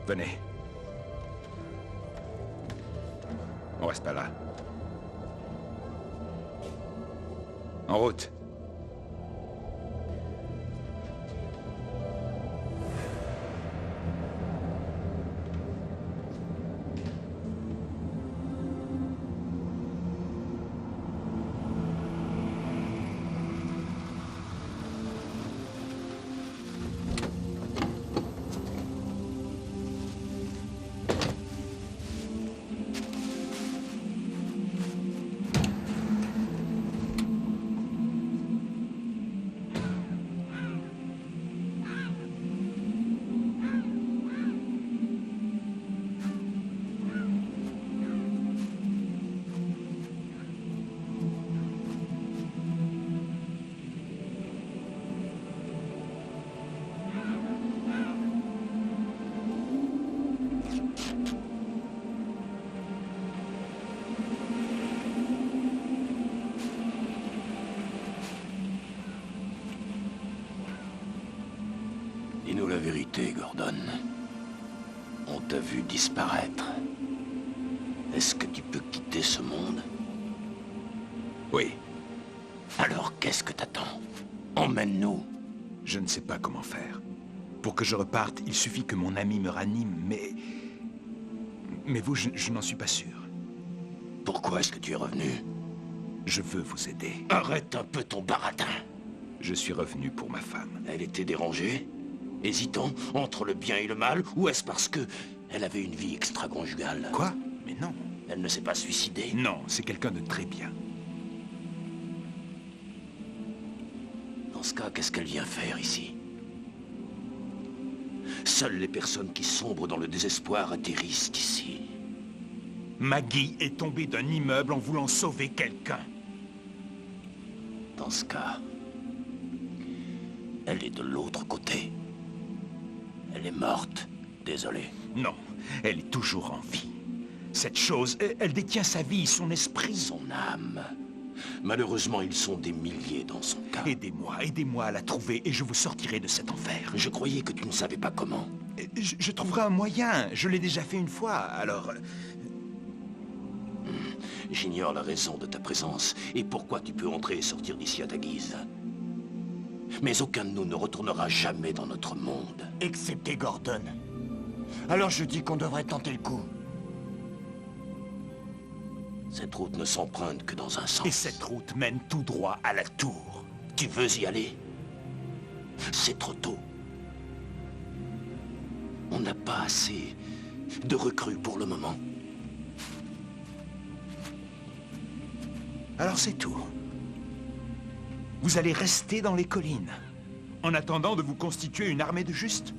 Venez. On reste pas là. En route. Dis-nous la vérité, Gordon. On t'a vu disparaître. Est-ce que tu peux quitter ce monde? Oui. Alors qu'est-ce que t'attends? Emmène-nous. Je ne sais pas comment faire. Pour que je reparte, il suffit que mon ami me ranime, mais... Mais vous, je n'en suis pas sûr. Pourquoi est-ce que tu es revenu? Je veux vous aider. Arrête un peu ton baratin. Je suis revenu pour ma femme. Elle était dérangée? Hésitant entre le bien et le mal? Ou est-ce parce que elle avait une vie extra-conjugale? Quoi? Mais non. Elle ne s'est pas suicidée? Non, c'est quelqu'un de très bien. Dans ce cas, qu'est-ce qu'elle vient faire ici? Seules les personnes qui sombrent dans le désespoir atterrissent ici. Maggie est tombée d'un immeuble en voulant sauver quelqu'un. Dans ce cas, elle est de l'autre côté. Elle est morte. Désolé. Non, elle est toujours en vie. Cette chose, elle détient sa vie, son esprit. Son âme. Malheureusement, ils sont des milliers dans son cas. Aidez-moi à la trouver et je vous sortirai de cet enfer. Je croyais que tu ne savais pas comment. Je trouverai un moyen. Je l'ai déjà fait une fois, alors... J'ignore la raison de ta présence et pourquoi tu peux entrer et sortir d'ici à ta guise. Mais aucun de nous ne retournera jamais dans notre monde. Excepté Gordon. Alors je dis qu'on devrait tenter le coup. Cette route ne s'emprunte que dans un sens. Et cette route mène tout droit à la tour. Tu veux y aller? C'est trop tôt. On n'a pas assez de recrues pour le moment. Alors c'est tout. Vous allez rester dans les collines, en attendant de vous constituer une armée de justes?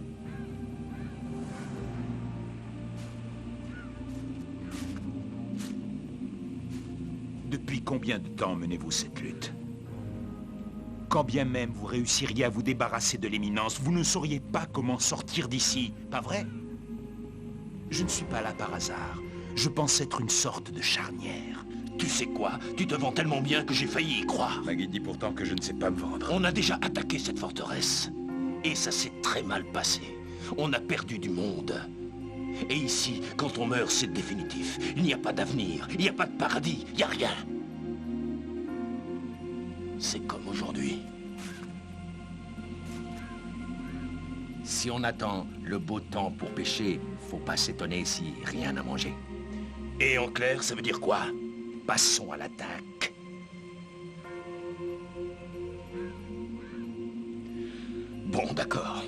Depuis combien de temps menez-vous cette lutte? Quand bien même vous réussiriez à vous débarrasser de l'éminence, vous ne sauriez pas comment sortir d'ici, pas vrai? Je ne suis pas là par hasard. Je pense être une sorte de charnière. Tu sais quoi? Tu te vends tellement bien que j'ai failli y croire. Maggie dit pourtant que je ne sais pas me vendre. On a déjà attaqué cette forteresse. Et ça s'est très mal passé. On a perdu du monde. Et ici, quand on meurt, c'est définitif. Il n'y a pas d'avenir, il n'y a pas de paradis, il n'y a rien. C'est comme aujourd'hui. Si on attend le beau temps pour pêcher, faut pas s'étonner si rien à manger. Et en clair, ça veut dire quoi? Passons à l'attaque. Bon, d'accord.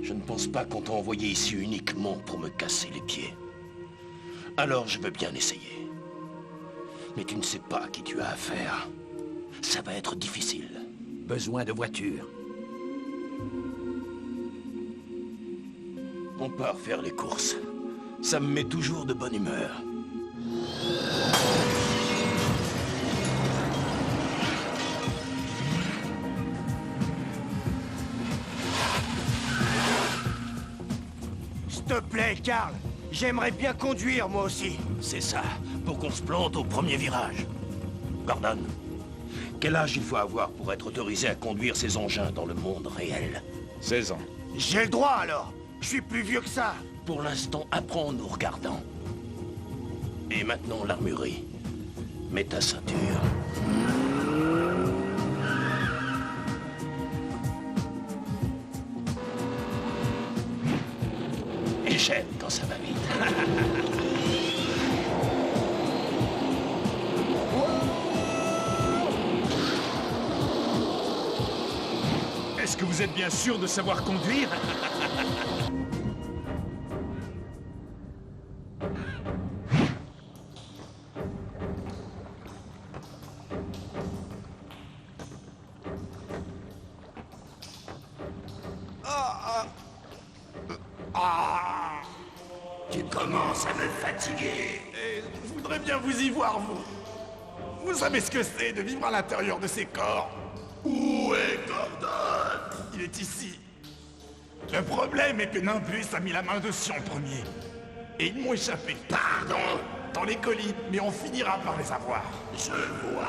Je ne pense pas qu'on t'a envoyé ici uniquement pour me casser les pieds. Alors je veux bien essayer. Mais tu ne sais pas à qui tu as affaire. Ça va être difficile. Besoin de voiture. On part faire les courses. Ça me met toujours de bonne humeur. S'il te plaît, Carl. J'aimerais bien conduire, moi aussi. C'est ça, pour qu'on se plante au premier virage. Gordon, quel âge il faut avoir pour être autorisé à conduire ces engins dans le monde réel? 16 ans. J'ai le droit, alors. Je suis plus vieux que ça. Pour l'instant, apprends en nous regardant. Et maintenant, l'armurerie. Mets ta ceinture. Et j'aime quand ça va vite. Est-ce que vous êtes bien sûr de savoir conduire? Tu commences à me fatiguer. Je voudrais bien vous y voir, vous. Vous savez ce que c'est de vivre à l'intérieur de ces corps? Où est Gordon? Il est ici. Le problème est que Nimbus a mis la main dessus en premier. Et ils m'ont échappé. Pardon? Dans les colis, mais on finira par les avoir. Je vois.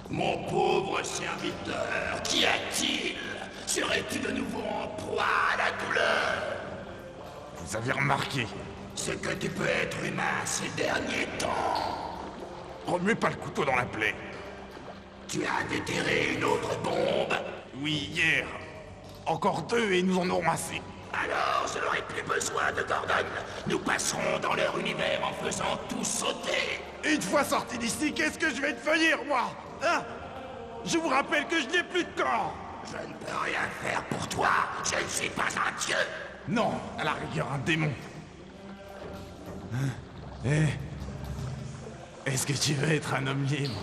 Mon pauvre serviteur, qu'y a-t-il? Serais-tu de nouveau en proie à la douleur? Vous avez remarqué? Ce que tu peux être humain ces derniers temps. Remuez pas le couteau dans la plaie. Tu as déterré une autre bombe? Oui, hier. Encore 2 et nous en aurons assez. Alors, je n'aurai plus besoin de Gordon. Nous passerons dans leur univers en faisant tout sauter. Une fois sorti d'ici, qu'est-ce que je vais devenir, moi? Hein? Je vous rappelle que je n'ai plus de corps. Je ne peux rien faire pour toi. Je ne suis pas un dieu. Non, à la rigueur, un démon. Hein? Est-ce que tu veux être un homme libre?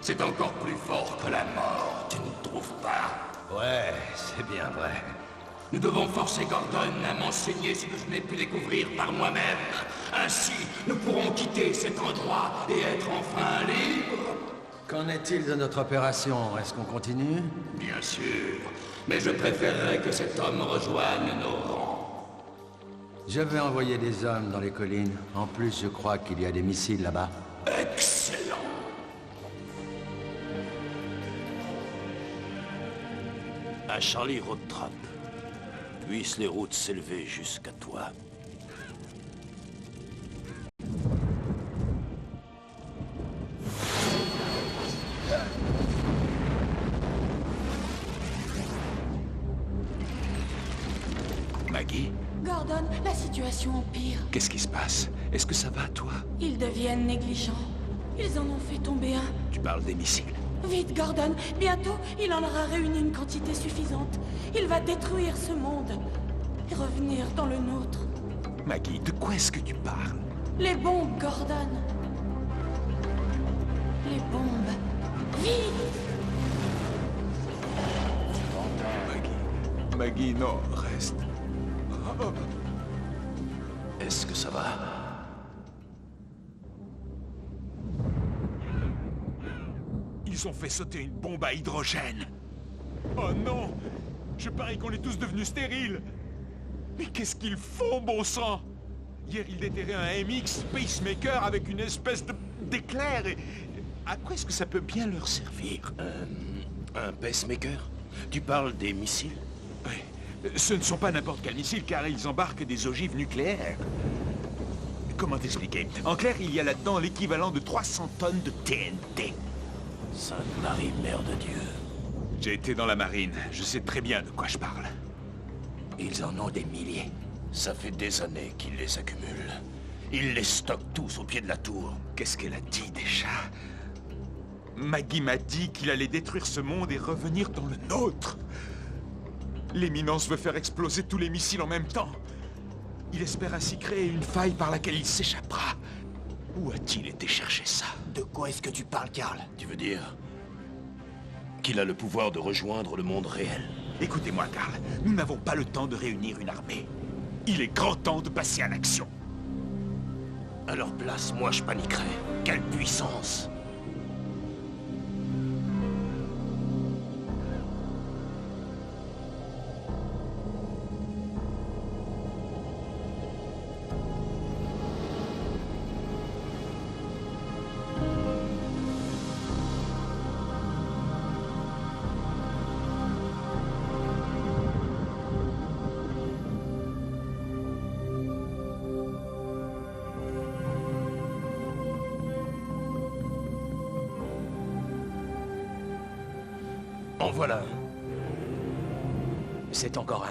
C'est encore plus fort que la mort, tu ne trouves pas? Ouais, c'est bien vrai. Nous devons forcer Gordon à m'enseigner ce que je n'ai pu découvrir par moi-même. Ainsi, nous pourrons quitter cet endroit et être enfin libres. Qu'en est-il de notre opération? Est-ce qu'on continue? Bien sûr, mais je préférerais que cet homme rejoigne nos rangs. Je vais envoyer des hommes dans les collines. En plus, je crois qu'il y a des missiles là-bas. Excellent. À Charlie Roadtrap, puissent les routes s'élever jusqu'à toi. Maggie, Gordon, la situation empire. qu'est-ce qui se passe? Est-ce que ça va, toi? Ils deviennent négligents. Ils en ont fait tomber un. Tu parles des missiles. Vite, Gordon. Bientôt, il en aura réuni une quantité suffisante. Il va détruire ce monde et revenir dans le nôtre. Maggie, de quoi est-ce que tu parles? Les bombes, Gordon. Les bombes. Vite! Maggie, non, reste. Est-ce que ça va? Ils ont fait sauter une bombe à hydrogène. Oh non! Je parie qu'on est tous devenus stériles. Mais qu'est-ce qu'ils font, bon sang? Hier, ils déterraient un MX Pacemaker avec une espèce d'éclair et... À quoi est-ce que ça peut bien leur servir? Un pacemaker? Tu parles des missiles? Oui. Ce ne sont pas n'importe quel missile, car ils embarquent des ogives nucléaires. Comment t'expliquer? En clair, il y a là-dedans l'équivalent de 300 tonnes de TNT. Sainte Marie, Mère de Dieu. J'ai été dans la marine. Je sais très bien de quoi je parle. Ils en ont des milliers. Ça fait des années qu'ils les accumulent. Ils les stockent tous au pied de la tour. Qu'est-ce qu'elle a dit déjà? Maggie m'a dit qu'il allait détruire ce monde et revenir dans le nôtre. L'Éminence veut faire exploser tous les missiles en même temps. Il espère ainsi créer une faille par laquelle il s'échappera. Où a-t-il été chercher ça? De quoi est-ce que tu parles, Karl? Tu veux dire qu'il a le pouvoir de rejoindre le monde réel? Écoutez-moi, Karl. Nous n'avons pas le temps de réunir une armée. Il est grand temps de passer à l'action. À leur place, moi je paniquerais. Quelle puissance! En voilà. C'est encore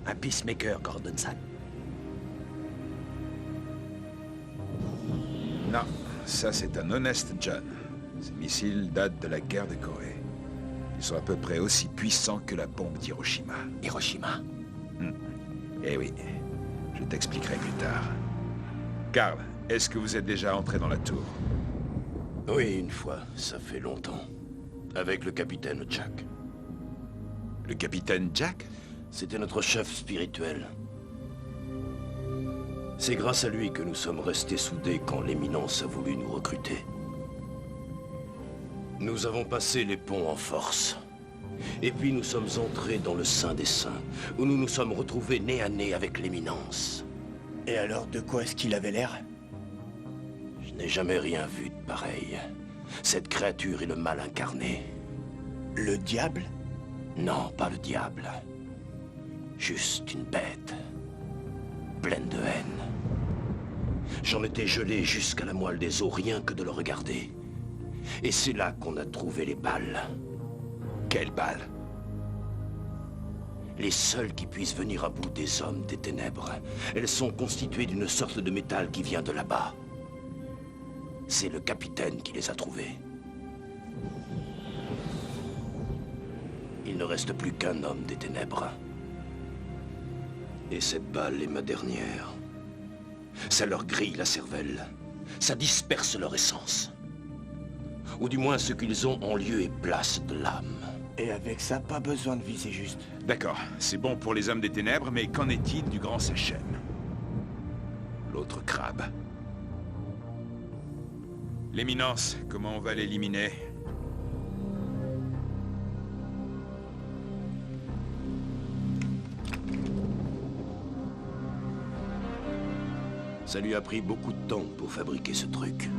un peacemaker, Gordon-san. Non, ça c'est un honnête John. Ces missiles datent de la guerre de Corée. Ils sont à peu près aussi puissants que la bombe d'Hiroshima. Hiroshima? Eh oui, je t'expliquerai plus tard. Karl, est-ce que vous êtes déjà entré dans la tour? Oui, une fois. Ça fait longtemps. Avec le capitaine Jack. Le capitaine Jack? C'était notre chef spirituel. C'est grâce à lui que nous sommes restés soudés quand l'Éminence a voulu nous recruter. Nous avons passé les ponts en force. Et puis nous sommes entrés dans le Saint des Saints, où nous nous sommes retrouvés nez à nez avec l'Éminence. Et alors, de quoi est-ce qu'il avait l'air? Je n'ai jamais rien vu de pareil. Cette créature est le mal incarné. Le diable? Non, pas le diable. Juste une bête. Pleine de haine. J'en étais gelé jusqu'à la moelle des os, rien que de le regarder. Et c'est là qu'on a trouvé les balles. Quelles balles? Les seules qui puissent venir à bout des hommes des ténèbres. Elles sont constituées d'une sorte de métal qui vient de là-bas. C'est le capitaine qui les a trouvées. Il ne reste plus qu'un homme des ténèbres. Et cette balle est ma dernière. Ça leur grille la cervelle. Ça disperse leur essence. Ou du moins ce qu'ils ont en lieu et place de l'âme. Et avec ça, pas besoin de viser juste. D'accord, c'est bon pour les hommes des ténèbres, mais qu'en est-il du grand Sachem? L'autre crabe. L'Éminence, comment on va l'éliminer? Ça lui a pris beaucoup de temps pour fabriquer ce truc.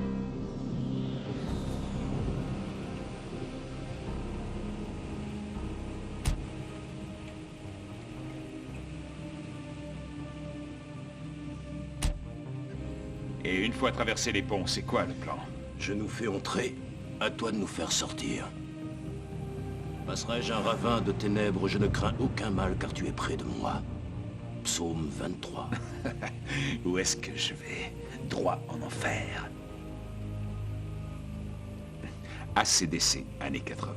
Et une fois traversé les ponts, c'est quoi le plan? Je nous fais entrer, à toi de nous faire sortir. Passerai-je un ravin de ténèbres, je ne crains aucun mal car tu es près de moi. Psaume 23. Où est-ce que je vais? Droit en enfer. ACDC, années 80.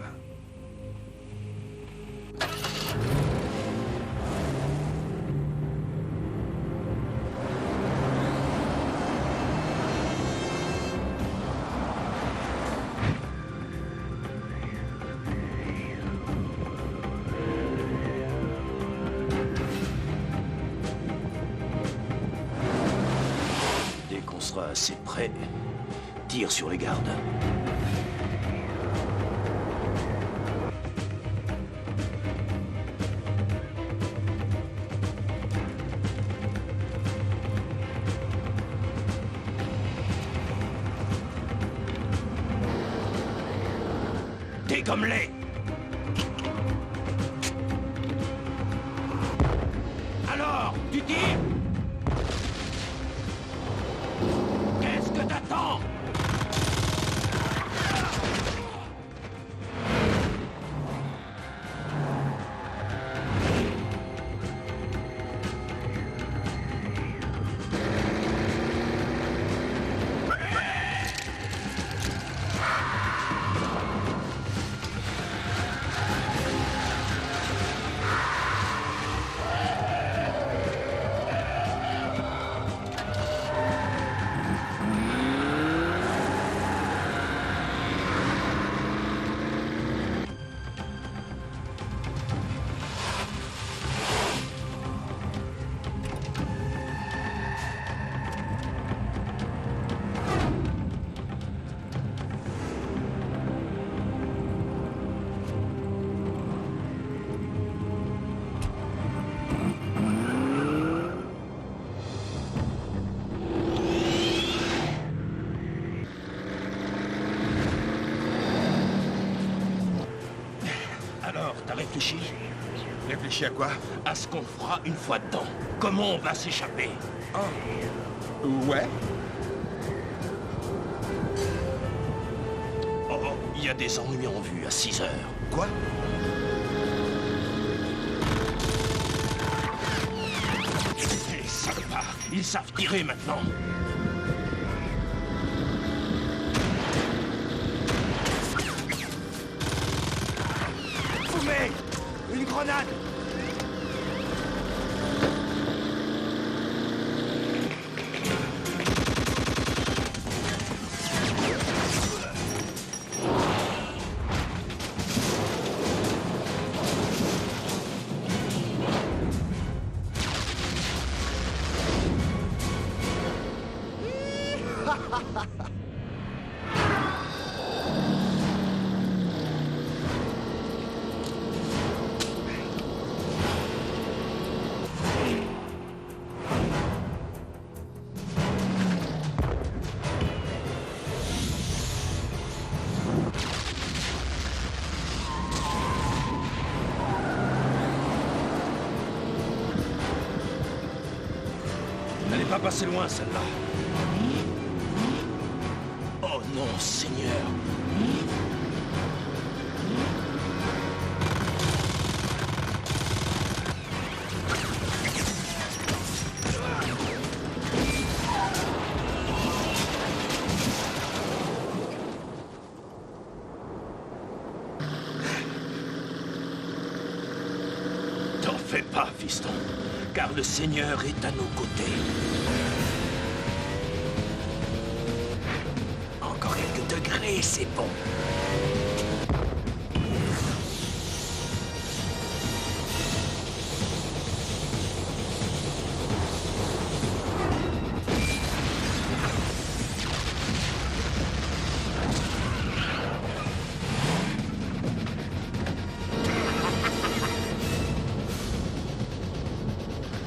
Assez près, tire sur les gardes. Dégomme-les! Alors, tu tires? Qu'est-ce que t'attends? réfléchi? Réfléchis à quoi? À ce qu'on fera une fois dedans. Comment on va s'échapper? Oh. Ouais. Oh, il y a des ennemis en vue à 6 heures. Quoi? Les salopards, ils savent tirer maintenant. Fumée! Une grenade! Elle n'est pas passée loin, celle-là. Oh non, Seigneur. T'en fais pas, fiston, car le Seigneur est à nos côtés. Encore quelques degrés, c'est bon.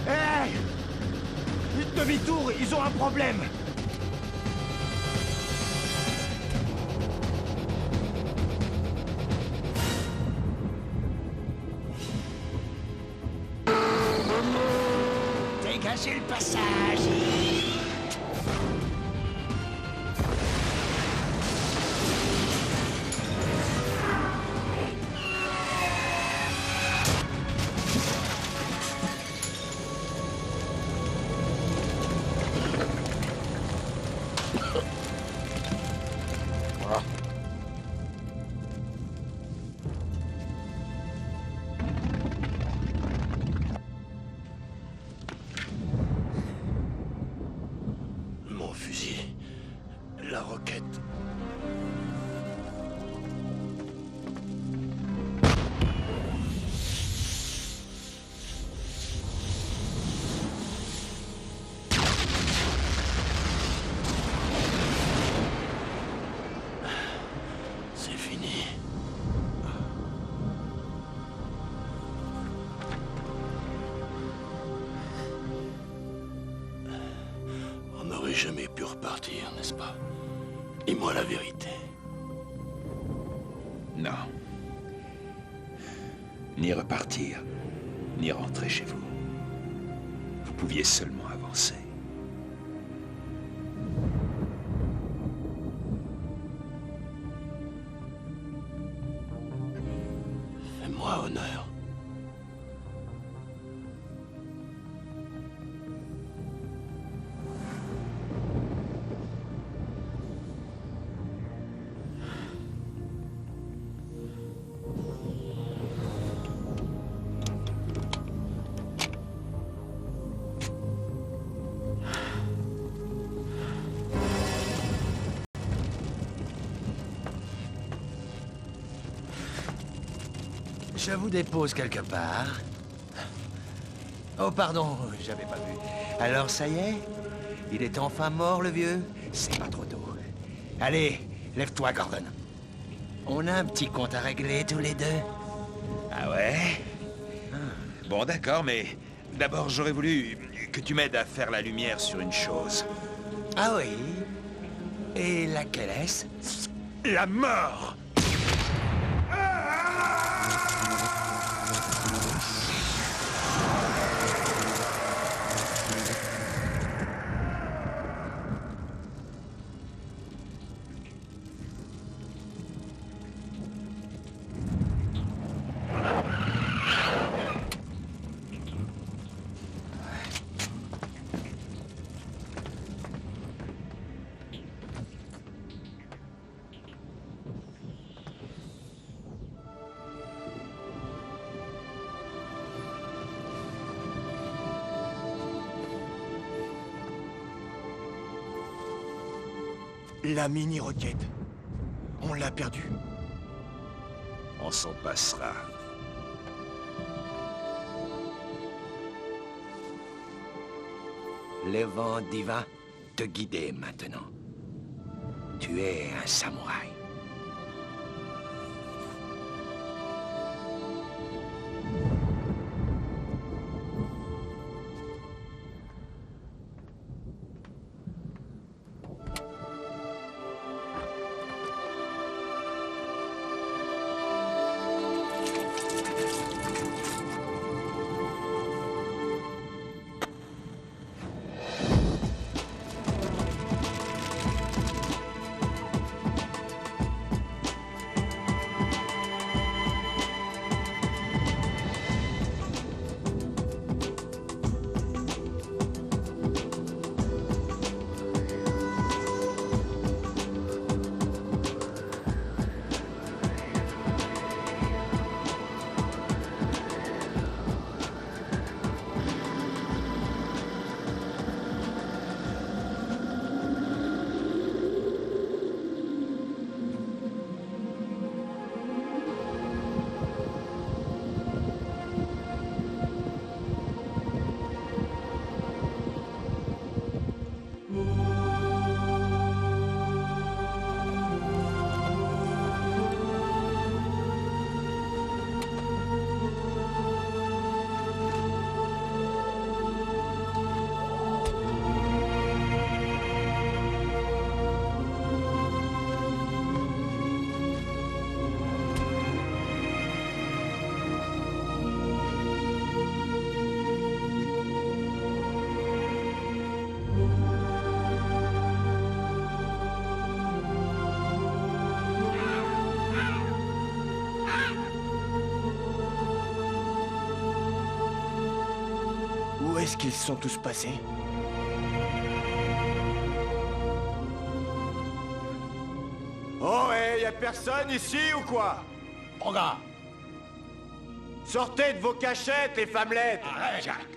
Hey! Demi-tour, ils ont un problème! Dégagez le passage! Mon fusil. La roquette. C'est fini. On n'aurait jamais pu repartir, n'est-ce pas? Dis-moi la vérité. Non. Ni repartir, ni rentrer chez vous. Vous pouviez seulement avancer. Fais-moi honneur. Je vous dépose quelque part. Oh, pardon, j'avais pas vu. Alors, ça y est? Il est enfin mort, le vieux? C'est pas trop tôt. Allez, lève-toi, Gordon. On a un petit compte à régler, tous les deux. Ah ouais? Bon, d'accord, mais d'abord, j'aurais voulu que tu m'aides à faire la lumière sur une chose. Ah oui? Et laquelle est-ce? La mort! La mini-roquette. On l'a perdue. On s'en passera. Le vent divin te guidait maintenant. Tu es un samouraï. Où est-ce qu'ils sont tous passés? Oh, y a personne ici ou quoi? Regarde. Sortez de vos cachettes, les femmelettes! Arrête, Jacques.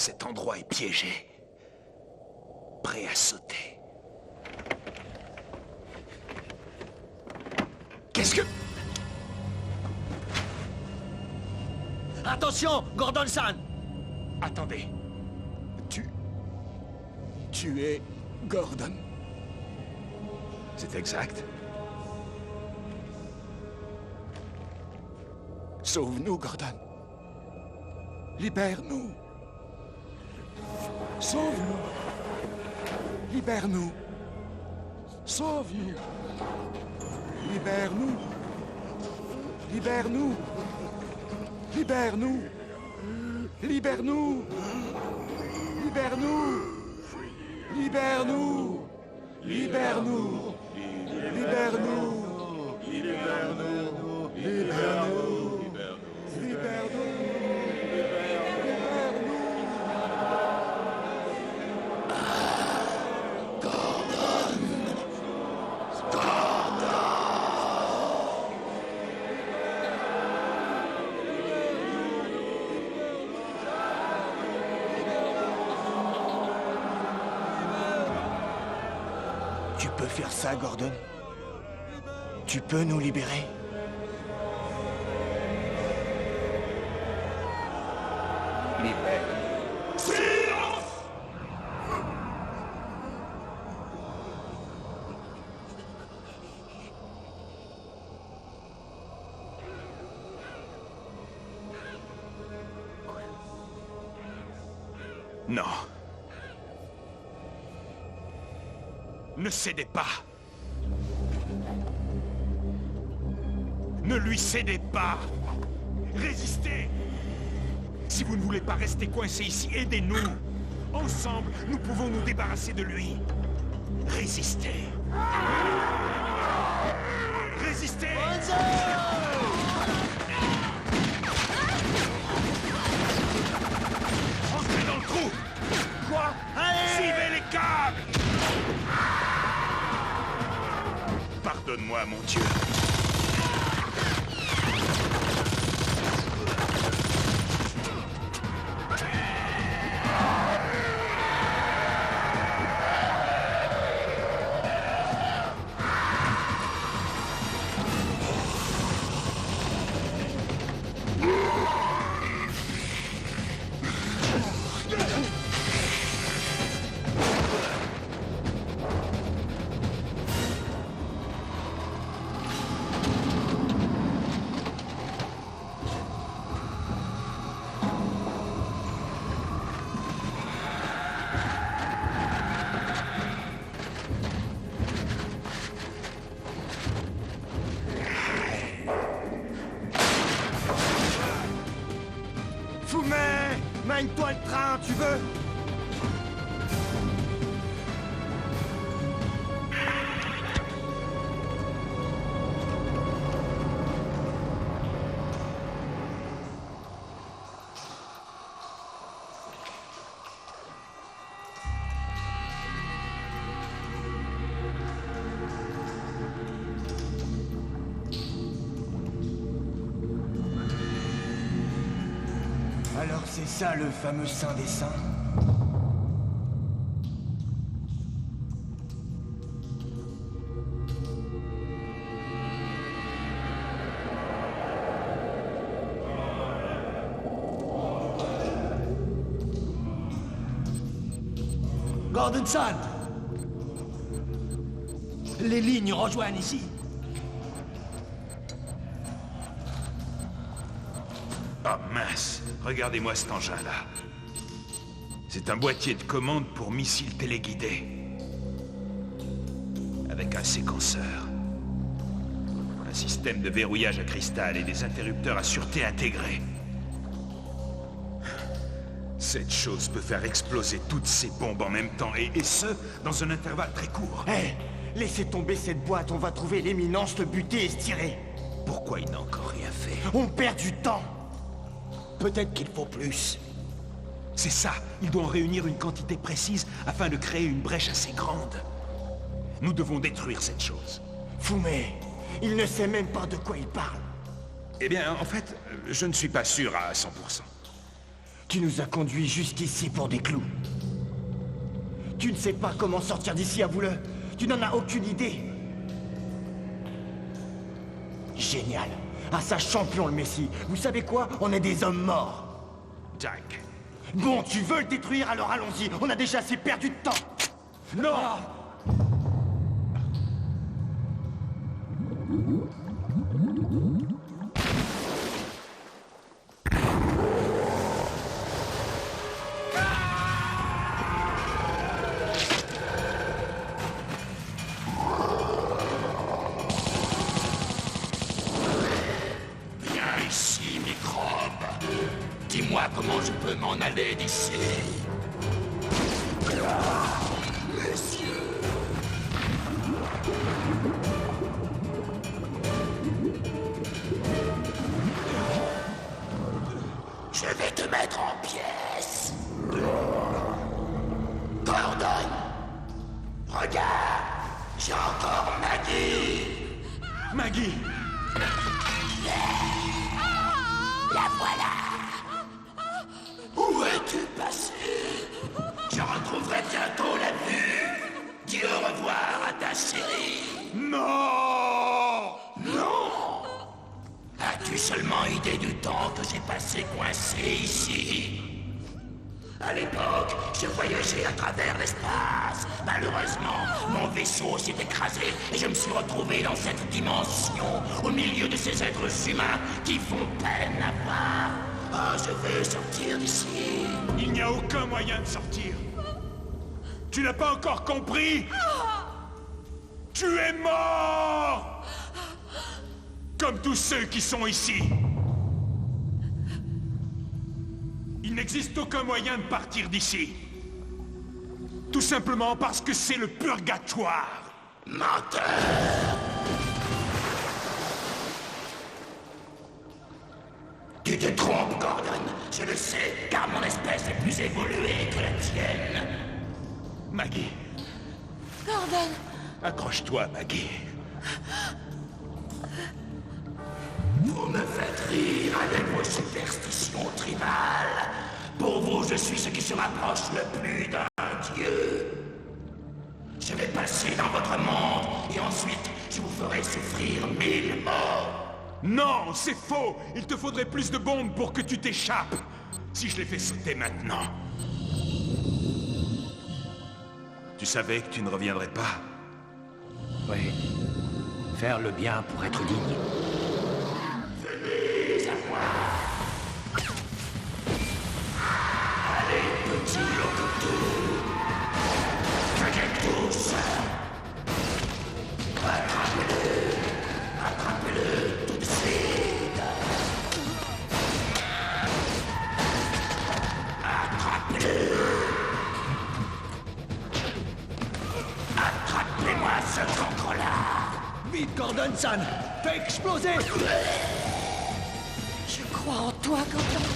Cet endroit est piégé. Prêt à sauter. Qu'est-ce que... Attention, Gordon-san! Attendez. Tu es Gordon. C'est exact. Sauve-nous, Gordon. Libère-nous. Sauve-nous. Libère-nous. Sauve-nous. Libère-nous. Libère-nous. Libère-nous. Libère-nous. Libère-nous. Libère-nous. Libère-nous. Libère-nous. Libère-nous. Libère-nous. Libère-nous. Tu peux faire ça, Gordon? Tu peux nous libérer? Non. Ne cédez pas. Ne lui cédez pas. Résistez. Si vous ne voulez pas rester coincé ici, aidez-nous. Ensemble, nous pouvons nous débarrasser de lui. Résistez. Résistez. Entrez dans le trou. Quoi? Allez! Suivez les câbles. Pardonne-moi, mon Dieu. Mène-toi le train, tu veux? Alors c'est ça le fameux Saint des Saints? Gordon Sand! Les lignes rejoignent ici. Oh mince, regardez-moi cet engin-là. C'est un boîtier de commande pour missiles téléguidés. Avec un séquenceur. Un système de verrouillage à cristal et des interrupteurs à sûreté intégrés. Cette chose peut faire exploser toutes ces bombes en même temps, et ce, dans un intervalle très court. Hé, laissez tomber cette boîte, on va trouver l'éminence, le buter et se tirer. Pourquoi il n'a encore rien fait? On perd du temps. Peut-être qu'il faut plus. C'est ça, il doit en réunir une quantité précise afin de créer une brèche assez grande. Nous devons détruire cette chose. Fumé, il ne sait même pas de quoi il parle. Eh bien, en fait, je ne suis pas sûr à 100%. Tu nous as conduits jusqu'ici pour des clous. Tu ne sais pas comment sortir d'ici, avoue-le. Tu n'en as aucune idée. Génial. Ah ça, champion le Messie. Vous savez quoi? On est des hommes morts. Jack. Bon, tu veux le détruire, alors allons-y. On a déjà assez perdu de temps. Non! Viens ici, microbe. Dis-moi comment je peux m'en aller d'ici. Messieurs. Je vais te mettre en pièces. Gordon, regarde, j'ai encore Maggie. Maggie! La voilà. Où es-tu passé? Je retrouverai bientôt la vue. Dis au revoir à ta série. Non! Non! As-tu seulement idée du temps que j'ai passé coincé ici? À l'époque, je voyageais à travers l'espace. Malheureusement, mon vaisseau s'est écrasé et je me suis retrouvé dans cette dimension, au milieu de ces êtres humains qui font peine à voir. Ah, je veux sortir d'ici. Il n'y a aucun moyen de sortir. Tu n'as pas encore compris? Tu es mort! Comme tous ceux qui sont ici. n'existe aucun moyen de partir d'ici. Tout simplement parce que c'est le purgatoire. Menteur! Tu te trompes, Gordon. Je le sais, car mon espèce est plus évoluée que la tienne. Maggie. Gordon! Accroche-toi, Maggie. Vous me faites rire avec vos superstitions tribales. Pour vous, je suis ce qui se rapproche le plus d'un dieu. Je vais passer dans votre monde et ensuite je vous ferai souffrir 1000 morts. Non, c'est faux! Il te faudrait plus de bombes pour que tu t'échappes. Si je les fais sauter maintenant. Tu savais que tu ne reviendrais pas? Oui. Faire le bien pour être digne. Venez à moi. Allez, petit locotou. Venez tous. Attrapez-le. Attrapez-le tout de suite. Attrapez-le. Attrapez-moi ce cancre-là. Vite, Gordon-san! Fais exploser! Je crois en toi, Gordon.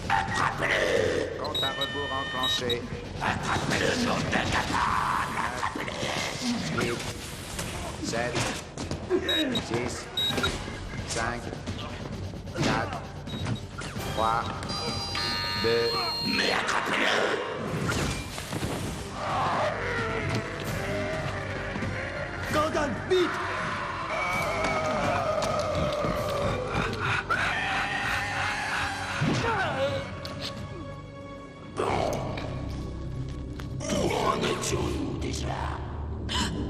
Attrapez-le. Compte à rebours enclenché. Attrapez-le, nom d'incapable. Attrapez-le. 8, 7, 6, 5, 4, 3, 2... Mais attrapez-le. Gordon, vite! Où en étions-nous déjà?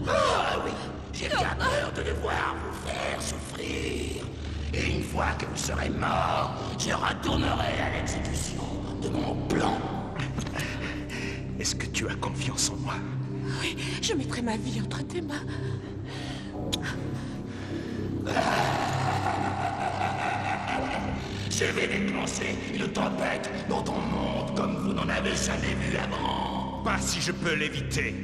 Ah oui, j'ai bien peur de devoir vous faire souffrir. Et une fois que vous serez mort, je retournerai à l'exécution de mon plan. Est-ce que tu as confiance en moi? Oui, je mettrai ma vie entre tes mains. Je vais déclencher une tempête dans ton monde comme vous n'en avez jamais vu avant. Pas si je peux l'éviter.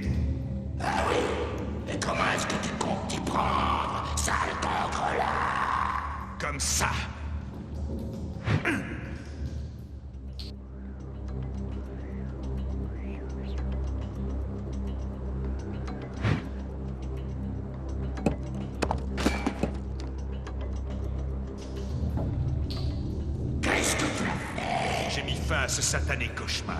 Ah oui? Et comment est-ce que tu comptes t'y prendre, sale cancre-là? Comme ça. Qu'est-ce que tu as fait? J'ai mis fin à ce satané cauchemar.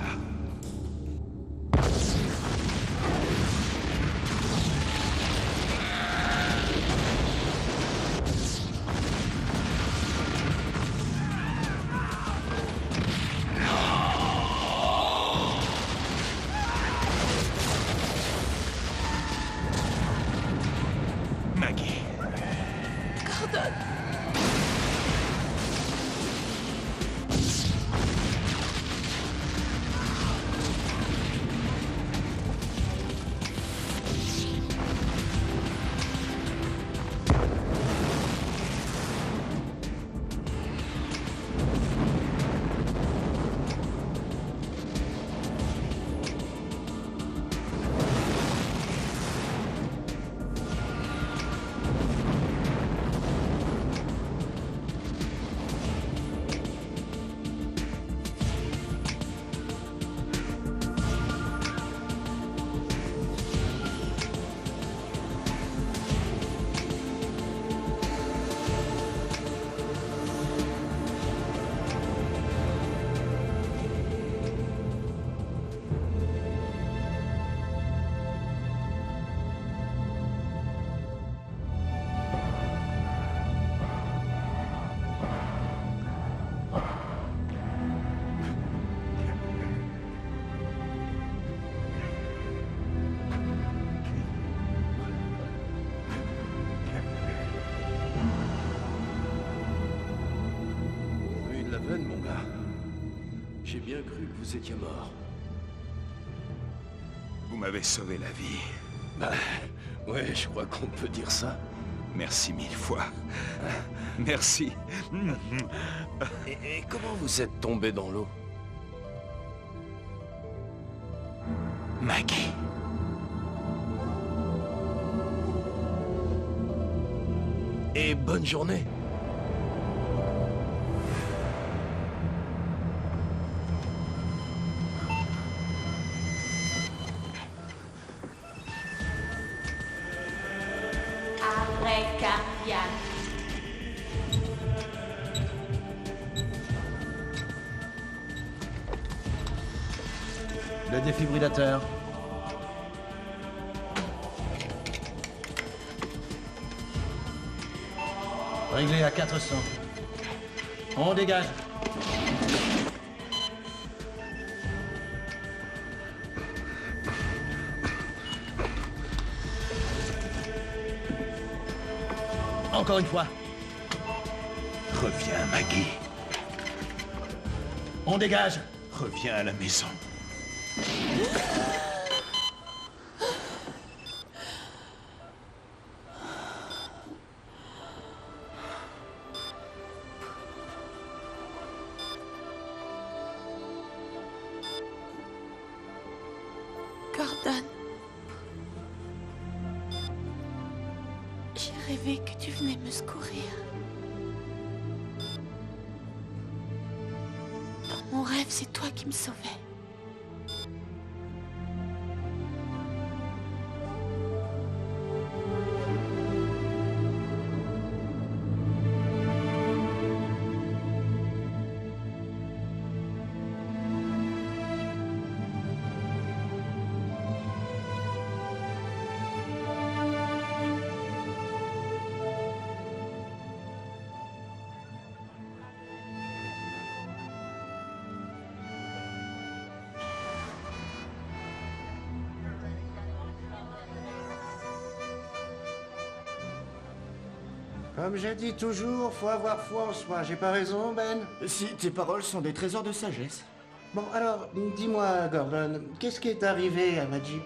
Maggie. Gordon! Mon gars, j'ai bien cru que vous étiez mort. Vous m'avez sauvé la vie. Bah, ouais, je crois qu'on peut dire ça. Merci 1000 fois. Merci. Et comment vous êtes tombé dans l'eau? Maggie. Et bonne journée. Arrêt cardiaque. Le défibrillateur. Réglé à 400. On dégage. Encore une fois. Reviens, Maggie. On dégage. Reviens à la maison. Gordon. J'ai rêvé que tu venais me secourir. Dans mon rêve, c'est toi qui me sauvais. Comme je dis toujours, faut avoir foi en soi. J'ai pas raison, Ben? Si, tes paroles sont des trésors de sagesse. Bon, alors, dis-moi, Gordon, qu'est-ce qui est arrivé à Maggie?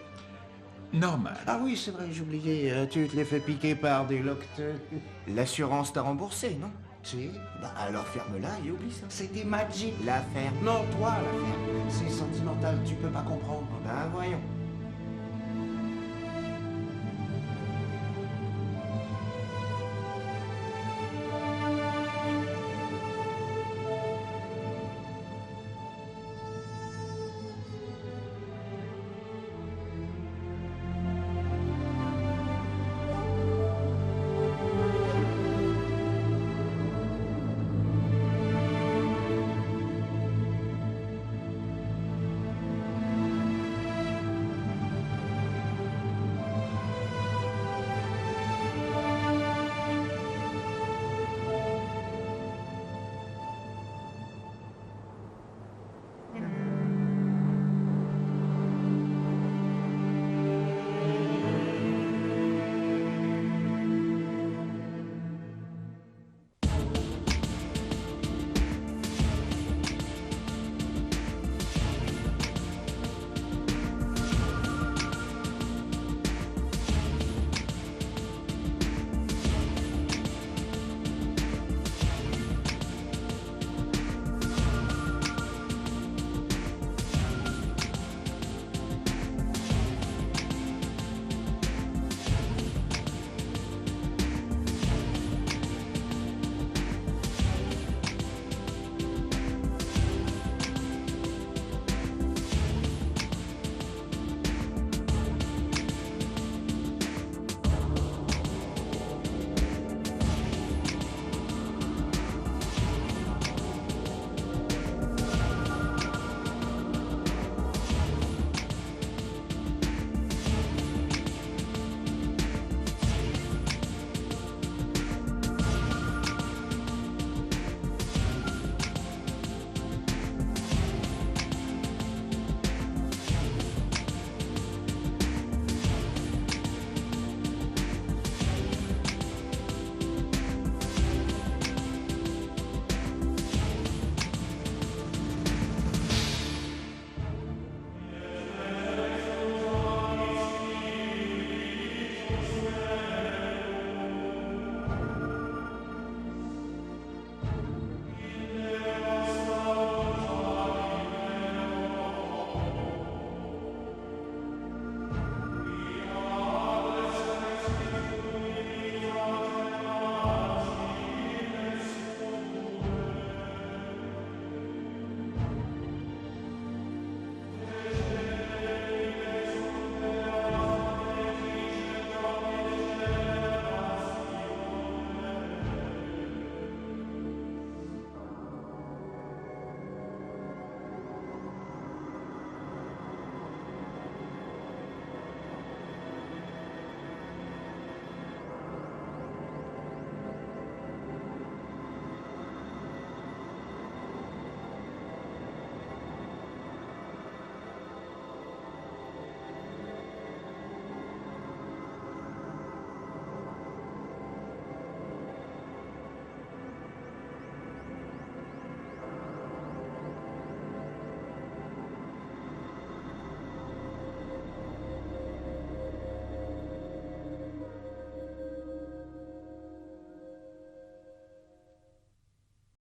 Normal. Ah oui, c'est vrai, j'oubliais. Tu te l'es fait piquer par des locteux. L'assurance t'a remboursé, non? Si. Bah alors ferme-la et oublie ça. C'était Maggie. L'affaire. Non, toi, l'affaire. C'est sentimental, tu peux pas comprendre. Ben voyons.